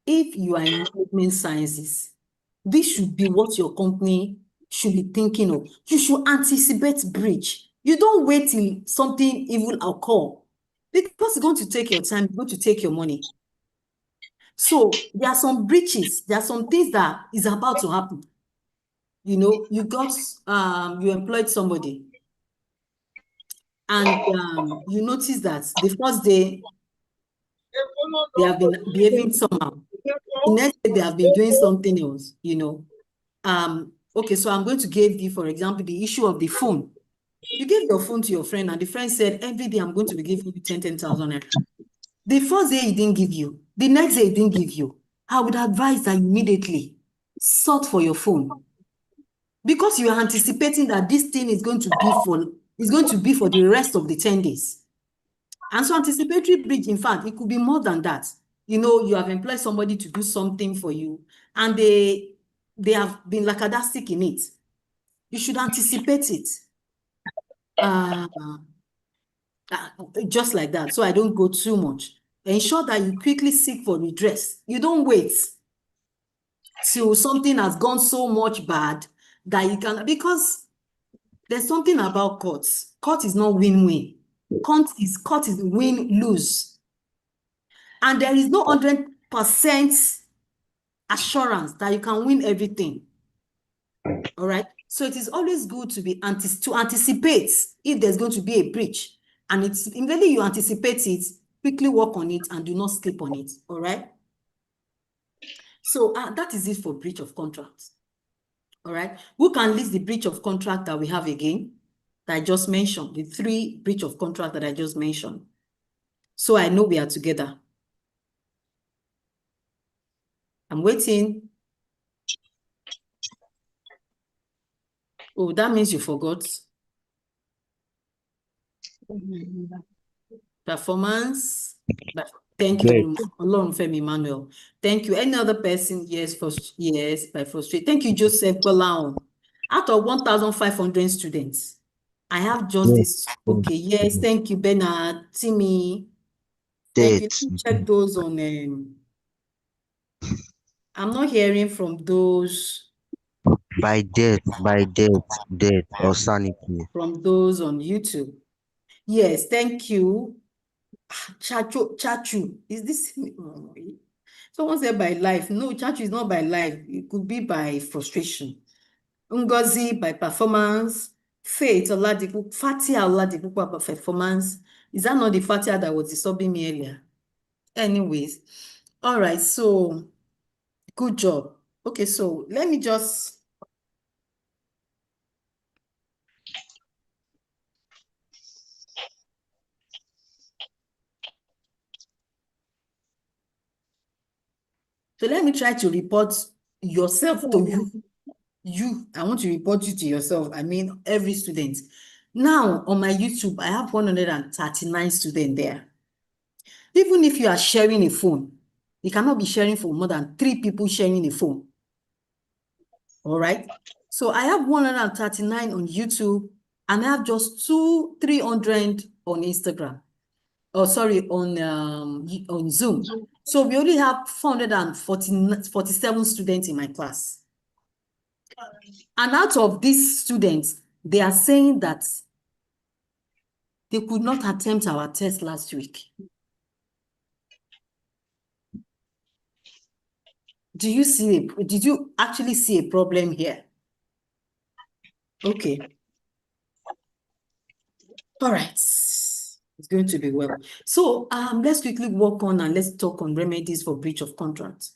if you are in management sciences, this should be what your company should be thinking of. You should anticipate breach. You don't wait till something evil occur because it's going to take your time, it's going to take your money. So there are some breaches, there are some things that is about to happen. You know, you employed somebody and you notice that the first day they have been behaving somehow. The next day they have been doing something else, you know. Okay, so I'm going to give you, for example, the issue of the phone. You gave your phone to your friend and the friend said, every day I'm going to be giving you 10,000 naira. The first day he didn't give you, the next day he didn't give you. I would advise that immediately sort for your phone. Because you are anticipating that this thing is going to be for the rest of the 10 days. And so anticipatory breach, in fact, it could be more than that. You know, you have employed somebody to do something for you, and they have been lackadaisical in it. You should anticipate it. Just like that, so I don't go too much. Ensure that you quickly seek for redress. You don't wait till something has gone so much bad that you can, because there's something about courts. Court is not win-win. Court is win-lose. And there is no 100% assurance that you can win everything. All right. So it is always good to anticipate if there's going to be a breach. And it's immediately you anticipate it, quickly work on it and do not sleep on it. All right. So that is it for breach of contract. All right. Who can list the breach of contract that we have again? That I just mentioned, the 3 breach of contract that I just mentioned. So I know we are together. I'm waiting. Oh, that means you forgot. Performance. Thank you very much. Olorunfemi Emmanuel. Thank you. Any other person? Yes, by frustrate. Thank you, Joseph Bolaon. Out of 1,500 students, I have just this. Okay, yes, thank you, Bernard, Timmy. Thank you. Let me check those on. I'm not hearing from those. By death, or sanity. From those on YouTube. Yes, thank you. Chachu, is this? Someone said by life. No, Chachu is not by life. It could be by frustration. Ngozi by performance. Faith Oladipu, Fatia Oladipu by performance. Is that not the Fatia that was disturbing me earlier? Anyways, all right, so good job. Okay, so let me just. So let me try to report yourself to you. I want to report you to yourself. I mean, every student. Now, on my YouTube, I have 139 students there. Even if you are sharing a phone, you cannot be sharing for more than 3 people sharing a phone. All right? So I have 139 on YouTube, and I have just 300 on Instagram. Oh, sorry, on Zoom. So we only have 447 students in my class. And out of these students, they are saying that they could not attempt our test last week. Did you actually see a problem here? Okay. All right. It's going to be well. So let's quickly walk on and let's talk on remedies for breach of contract.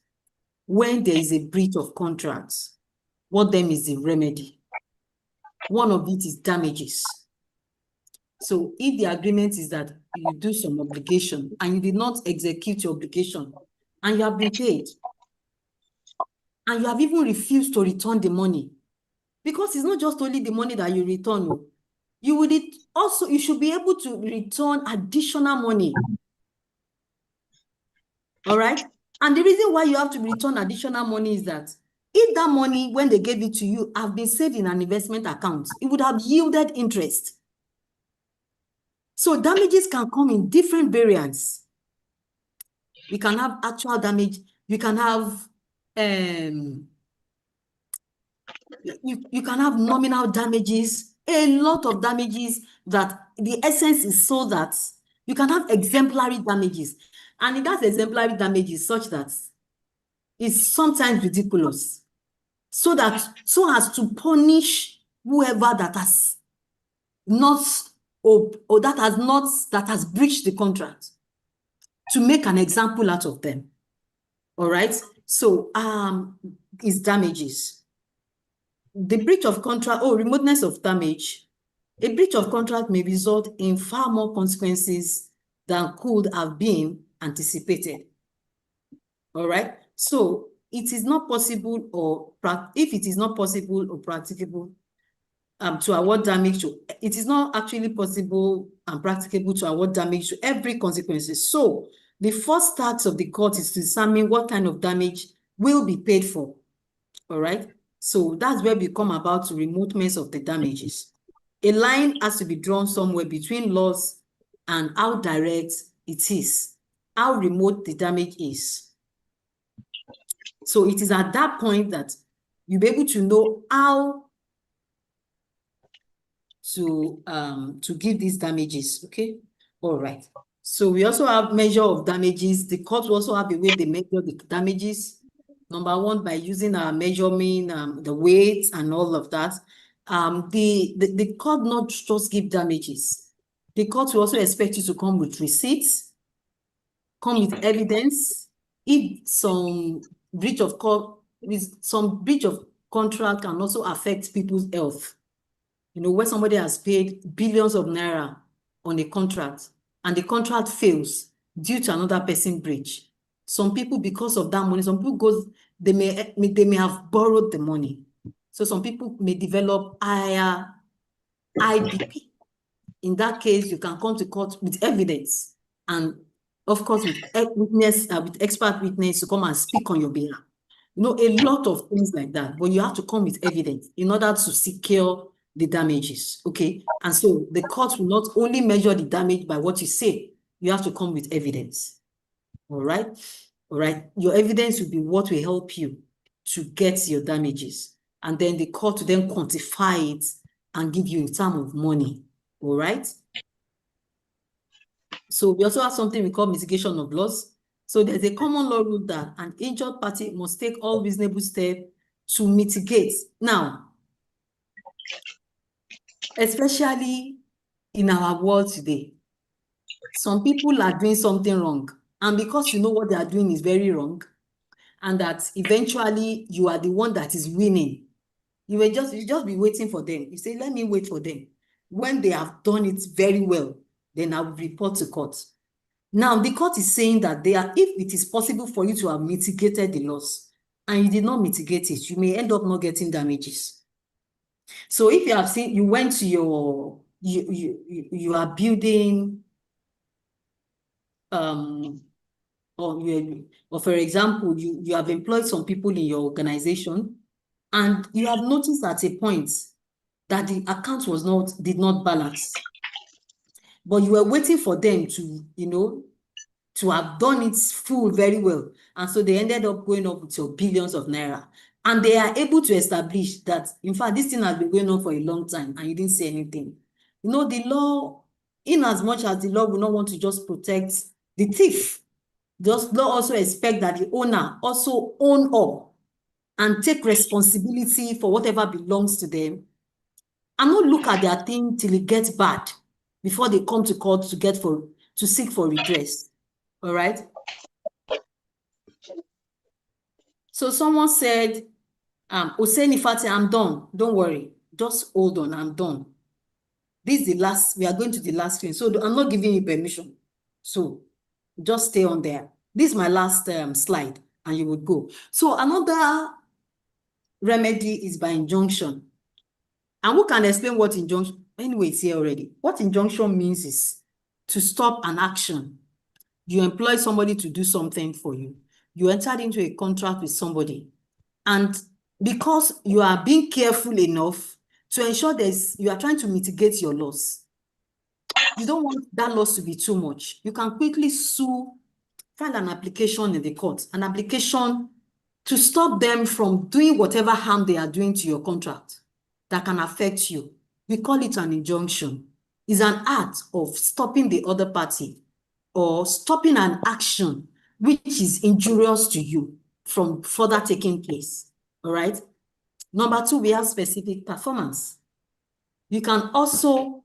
When there is a breach of contract, what then is the remedy? One of it is damages. So if the agreement is that you do some obligation and you did not execute your obligation and you have been paid and you have even refused to return the money, because it's not just only the money that you return, no. You should be able to return additional money. All right? And the reason why you have to return additional money is that if that money, when they gave it to you, have been saved in an investment account, it would have yielded interest. So damages can come in different variants. We can have actual damage. You can have you can have nominal damages, a lot of damages that the essence is so that you can have exemplary damages. And it has exemplary damages such that it's sometimes ridiculous. So as to punish whoever that has not or that has breached the contract, to make an example out of them. All right. So is damages. The breach of contract, remoteness of damage. A breach of contract may result in far more consequences than could have been anticipated. All right. So it is not possible, if it is not possible or practicable to award damage to, it is not actually possible and practicable to award damage to every consequences. So the first task of the court is to determine what kind of damage will be paid for. All right. So that's where we come about to remoteness of the damages. A line has to be drawn somewhere between loss and how direct it is, how remote the damage is. So it is at that point that you'll be able to know how to give these damages. Okay. All right. So we also have measure of damages. The court will also have a way they measure the damages. Number one, by using our measurement, the weight and all of that. The court not just give damages. The court will also expect you to come with receipts, come with evidence. If some breach of contract can also affect people's health. You know, where somebody has paid billions of naira on a contract and the contract fails due to another person breach. Some people, because of that money, some people they may have borrowed the money. So some people may develop higher IBP. In that case, you can come to court with evidence and, of course, with expert witness to come and speak on your behalf. You know, a lot of things like that, but you have to come with evidence in order to secure the damages, okay? And so the court will not only measure the damage by what you say, you have to come with evidence, all right? All right, your evidence will be what will help you to get your damages. And then the court will then quantify it and give you in terms of money, all right? So we also have something we call mitigation of loss. So there's a common law rule that an injured party must take all reasonable steps to mitigate. Now, especially in our world today, some people are doing something wrong. And because you know what they are doing is very wrong, and that eventually you are the one that is winning, you just be waiting for them. You say, let me wait for them. When they have done it very well, then I will report to court. Now, the court is saying that if it is possible for you to have mitigated the loss and you did not mitigate it, you may end up not getting damages. So if you have seen, you went to you are building, or for example, you have employed some people in your organization and you have noticed at a point that the account did not balance, but you were waiting for them to, to have done it full very well. And so they ended up going up with your billions of naira. And they are able to establish that, in fact, this thing has been going on for a long time and you didn't say anything. You know, the law, in as much as the law will not want to just protect the thief, does law also expect that the owner also own up and take responsibility for whatever belongs to them and not look at their thing till it gets bad. before they come to court to seek for redress. All right. So someone said, Oseni Fati, I'm done. Don't worry. Just hold on. I'm done. This is the last, we are going to the last screen. So I'm not giving you permission. So just stay on there. This is my last slide and you would go. So another remedy is by injunction. And who can explain what injunction? Anyway, it's here already. What injunction means is to stop an action. You employ somebody to do something for you. You entered into a contract with somebody. And because you are being careful enough to ensure you are trying to mitigate your loss, you don't want that loss to be too much. You can quickly file an application in the court, an application to stop them from doing whatever harm they are doing to your contract that can affect you. We call it an injunction. It's an act of stopping the other party or stopping an action which is injurious to you from further taking place. All right. Number 2, we have specific performance. You can also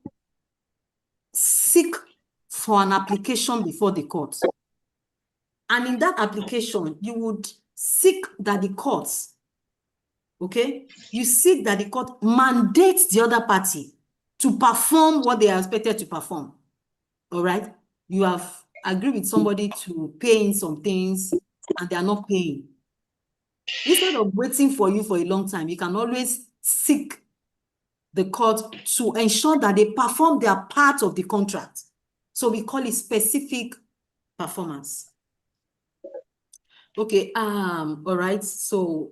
seek for an application before the court. And in that application, you would seek that the courts, okay, you seek that the court mandates the other party to perform what they are expected to perform. All right. You have agreed with somebody to pay in some things and they are not paying. Instead of waiting for you for a long time, you can always seek the court to ensure that they perform their part of the contract. So we call it specific performance. Okay, all right. So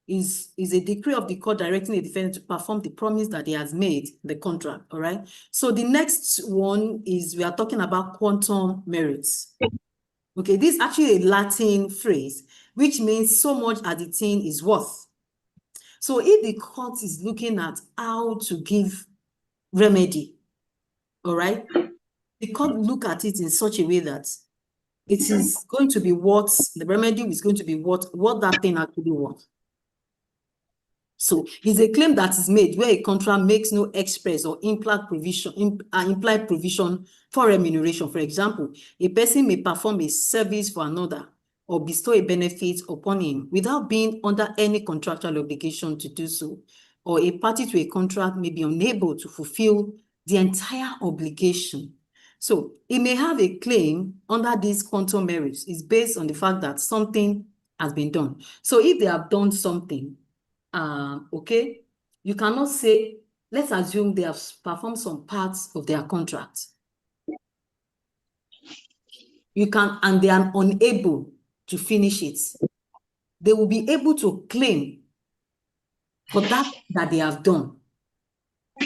is a decree of the court directing the defendant to perform the promise that he has made, the contract, all right? So the next one is, we are talking about quantum merits. Okay, this is actually a Latin phrase, which means so much as the thing is worth. So if the court is looking at how to give remedy, all right, the court look at it in such a way that it is going to be what, the remedy is going to be what that thing actually worth. So it's a claim that is made where a contract makes no express or implied provision for remuneration. For example, a person may perform a service for another or bestow a benefit upon him without being under any contractual obligation to do so. Or a party to a contract may be unable to fulfill the entire obligation. So it may have a claim under these quantum merits. It's based on the fact that something has been done. So if they have done something, okay, you cannot say, let's assume they have performed some parts of their contract. You can, and they are unable to finish it. They will be able to claim for that they have done.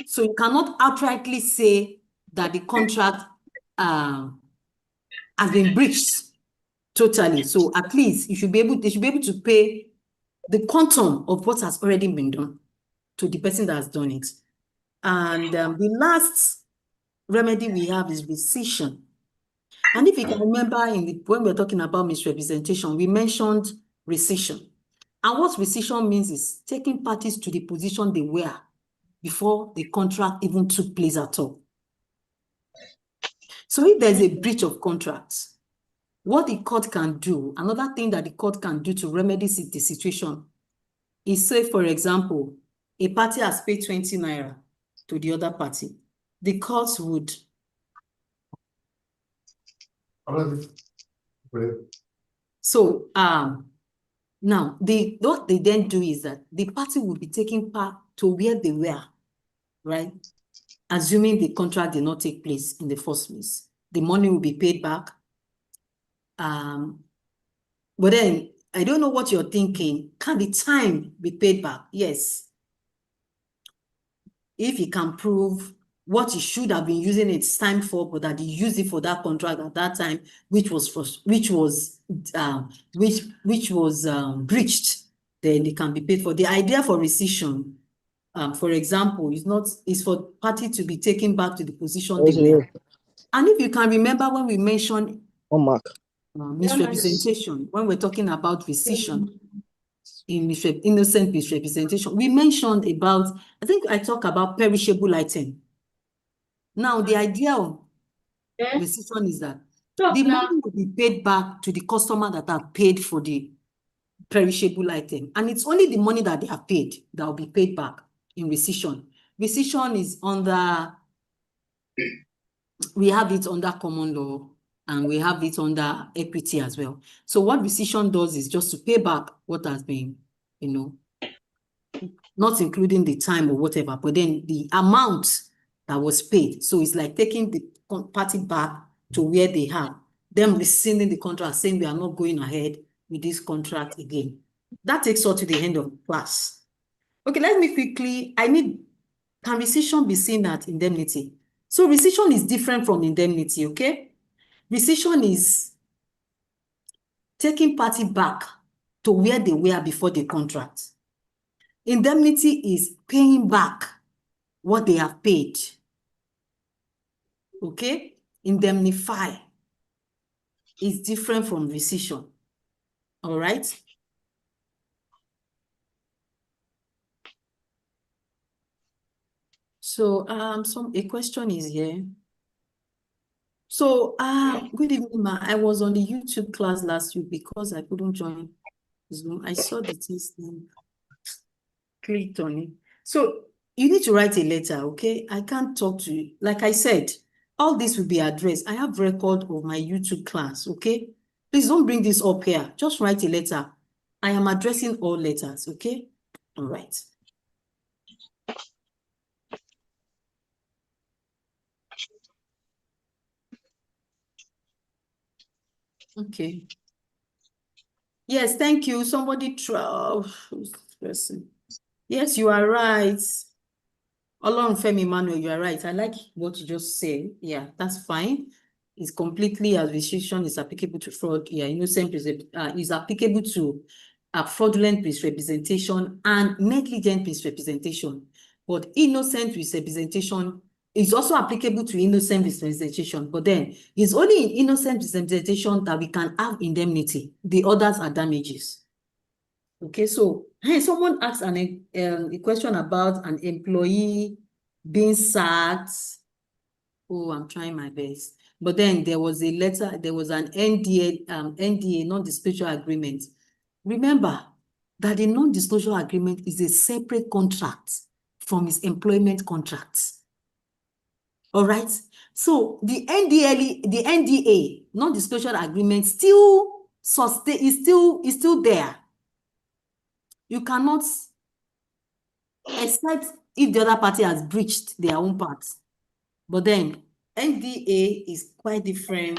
So you cannot outrightly say that the contract has been breached totally. So at least they should be able to pay the quantum of what has already been done to the person that has done it. And the last remedy we have is rescission. And if you can remember, when we're talking about misrepresentation, we mentioned rescission. And what rescission means is taking parties to the position they were before the contract even took place at all. So if there's a breach of contract, what the court can do, another thing that the court can do to remedy the situation is, say, for example, a party has paid 20 naira to the other party. The court would... So, now, what they then do is that the party will be taking part to where they were, right? Assuming the contract did not take place in the first place. The money will be paid back. But then, I don't know what you're thinking. Can the time be paid back? Yes. If he can prove what he should have been using its time for, but that he used it for that contract at that time, which was breached, then it can be paid for. The idea for rescission, for example, is for party to be taken back to the position they were. And if you can remember when we mentioned misrepresentation, when we're talking about rescission, innocent misrepresentation, we mentioned about, I think I talked about perishable item. Now, the idea of rescission is that the money will be paid back to the customer that have paid for the perishable item. And it's only the money that they have paid that will be paid back in rescission. Rescission is under, we have it under common law and we have it under equity as well. So what rescission does is just to pay back what has been, not including the time or whatever, but then the amount that was paid. So it's like taking the party back to where they have, them rescinding the contract, saying we are not going ahead with this contract again. That takes us to the end of class. Okay, let me quickly, can rescission be seen as indemnity? So rescission is different from indemnity, okay? Rescission is taking party back to where they were before the contract. Indemnity is paying back what they have paid. Okay? Indemnify is different from rescission. All right? So a question is here. So good evening, ma. I was on the YouTube class last week because I couldn't join Zoom. I saw the test link. Clicked on it. So you need to write a letter, okay? I can't talk to you. Like I said, all this will be addressed. I have record of my YouTube class, okay? Please don't bring this up here. Just write a letter. I am addressing all letters, okay? All right. Okay. Yes, thank you. Somebody try. Who's this person? Yes, you are right. Femi Emmanuel, you are right. I like what you just said. Yeah, that's fine. It's completely as rescission is applicable to fraud. Yeah, innocent is applicable to fraudulent misrepresentation and negligent misrepresentation. But innocent misrepresentation is also applicable to innocent misrepresentation. But then it's only in innocent misrepresentation that we can have indemnity. The others are damages. Okay, so someone asked a question about an employee being sacked. Oh, I'm trying my best. But then there was a letter, there was an NDA, non-disclosure agreement. Remember that the non-disclosure agreement is a separate contract from his employment contracts. All right. So the NDA, non-disclosure agreement, is still there. You cannot, except if the other party has breached their own part. But then NDA is quite different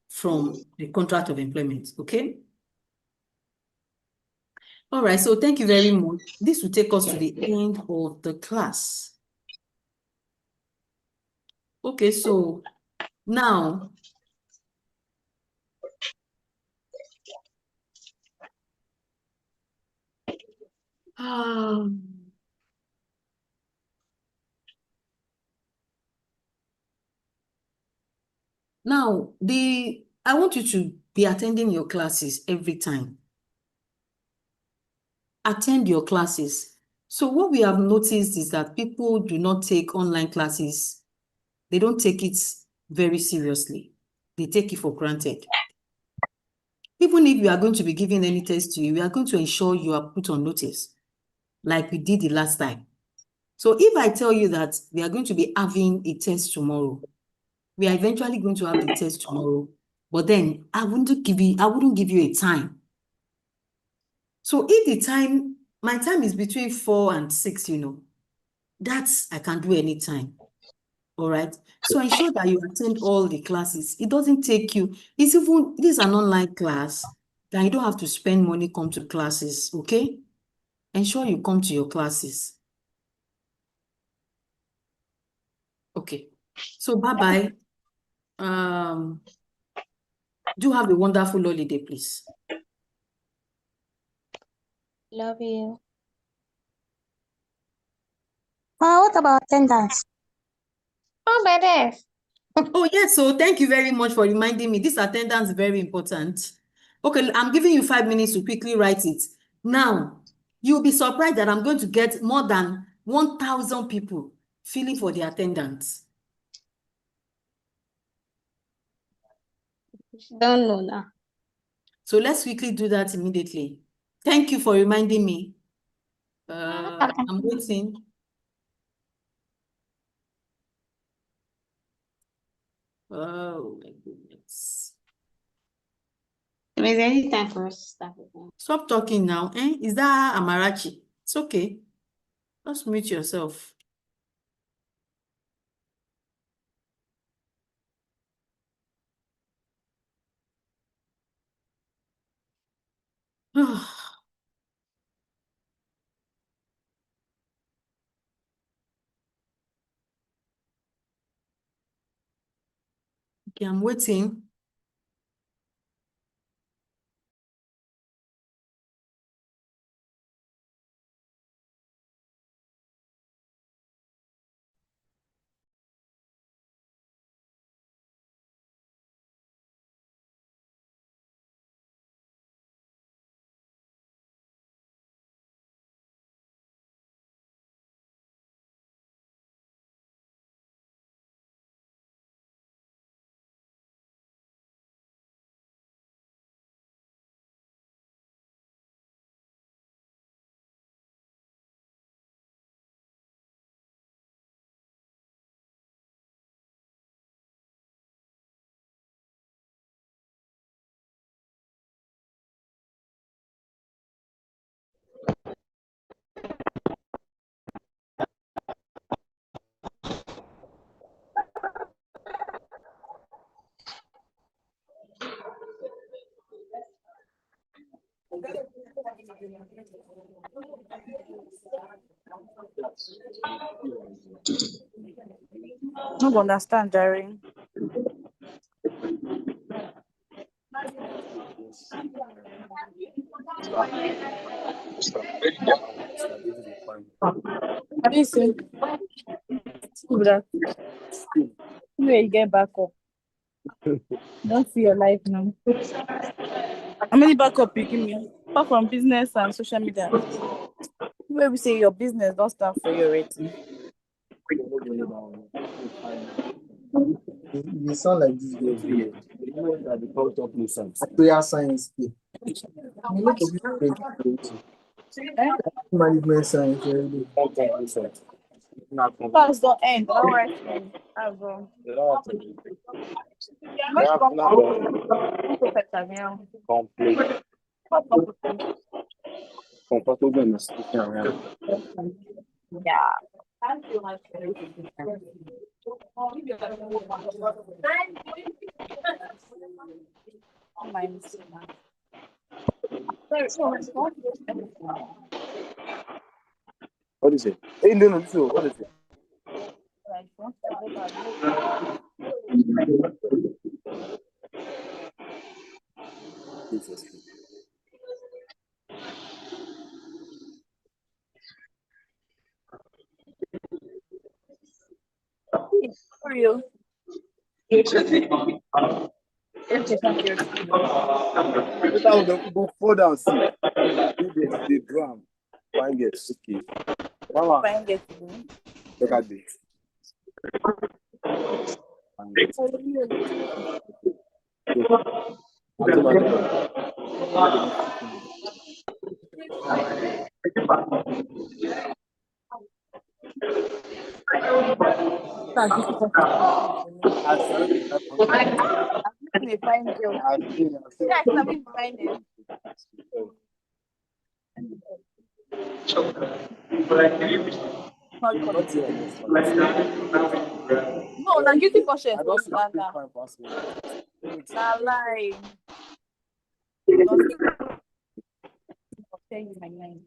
from the contract of employment, okay? All right, so thank you very much. This will take us to the end of the class. Okay, so now, now I want you to be attending your classes every time. Attend your classes. So what we have noticed is that people do not take online classes. They don't take it very seriously. They take it for granted. Even if we are going to be giving any test to you, we are going to ensure you are put on notice, like we did the last time. So if I tell you that we are going to be having a test tomorrow, we are eventually going to have the test tomorrow, but then I wouldn't give you a time. So if my time is between 4 and 6, I can do any time. All right. So ensure that you attend all the classes. It doesn't take you. This is an online class. Then you don't have to spend money come to classes. Okay. Ensure you come to your classes. Okay. So bye-bye. Do have a wonderful holiday, please. Love you. What about attendance? Oh, better. Oh, yes. So thank you very much for reminding me. This attendance is very important. Okay, I'm giving you 5 minutes to quickly write it. Now, you'll be surprised that I'm going to get more than 1,000 people filling for the attendance. Don't know now. So let's quickly do that immediately. Thank you for reminding me. I'm waiting. Oh my goodness. There is any time for us to start with them. Stop talking now. Is that Amarachi? It's okay. Just mute yourself. Okay, I'm waiting. don't understand, Jerry. Have you seen that? Where you get back up? Don't see your life now. How many backup you give me? Apart from business and social media. Where we say your business don't stand for your rating. You sound like this girl here. You know that the culture of nuisance. Prayer science here. You know for this management science already. Class don't end. All right. I'll go. Yeah. What is it? Hey, no, what is it? Jesus. For you. Go fall down, see. The drum. Fine, yes, okay. Mama, Fine, get to do. look at this. They find you. Yeah, I can find him. No, I'm guilty conscience. I don't Nah, lie. Tell you my mind.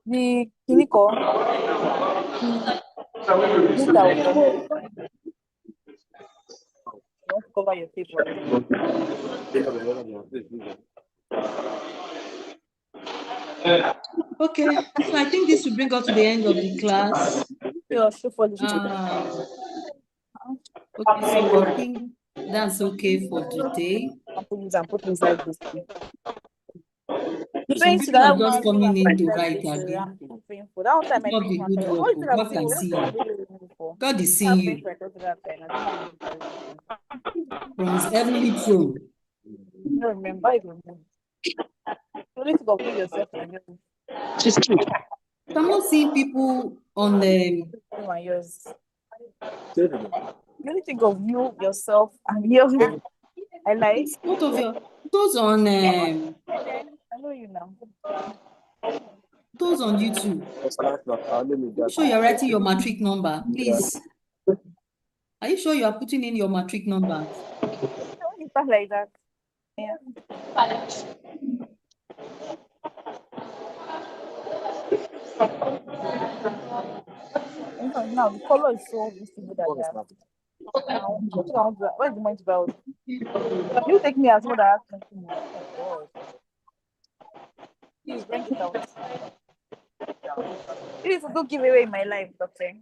The clinical. You want to cover your paper. Okay, so I think this will bring us to the end of the class. Your shoe for the Okay, so I think that's okay for today. put things like this. Some people are just coming in to write That again. one time I God be good work. God can see you. God is I'm seeing paying you for a total that time. I don't know if I from his heavenly throne. don't remember even. You need to conclude yourself and yours. I'm not seeing people on the You and yours. You only think of you, yourself, and yours. I like. what of your those on I know you now. YouTube. Are you sure you're writing your matric number? Please. Are you sure you are putting in your matric number? Why you talk like that? Yeah. Now the color is so visible that they are. Now, where's the mind about? You take me as what I asked you. Oh my god. Please bring it out. Please don't give away my life, doctor.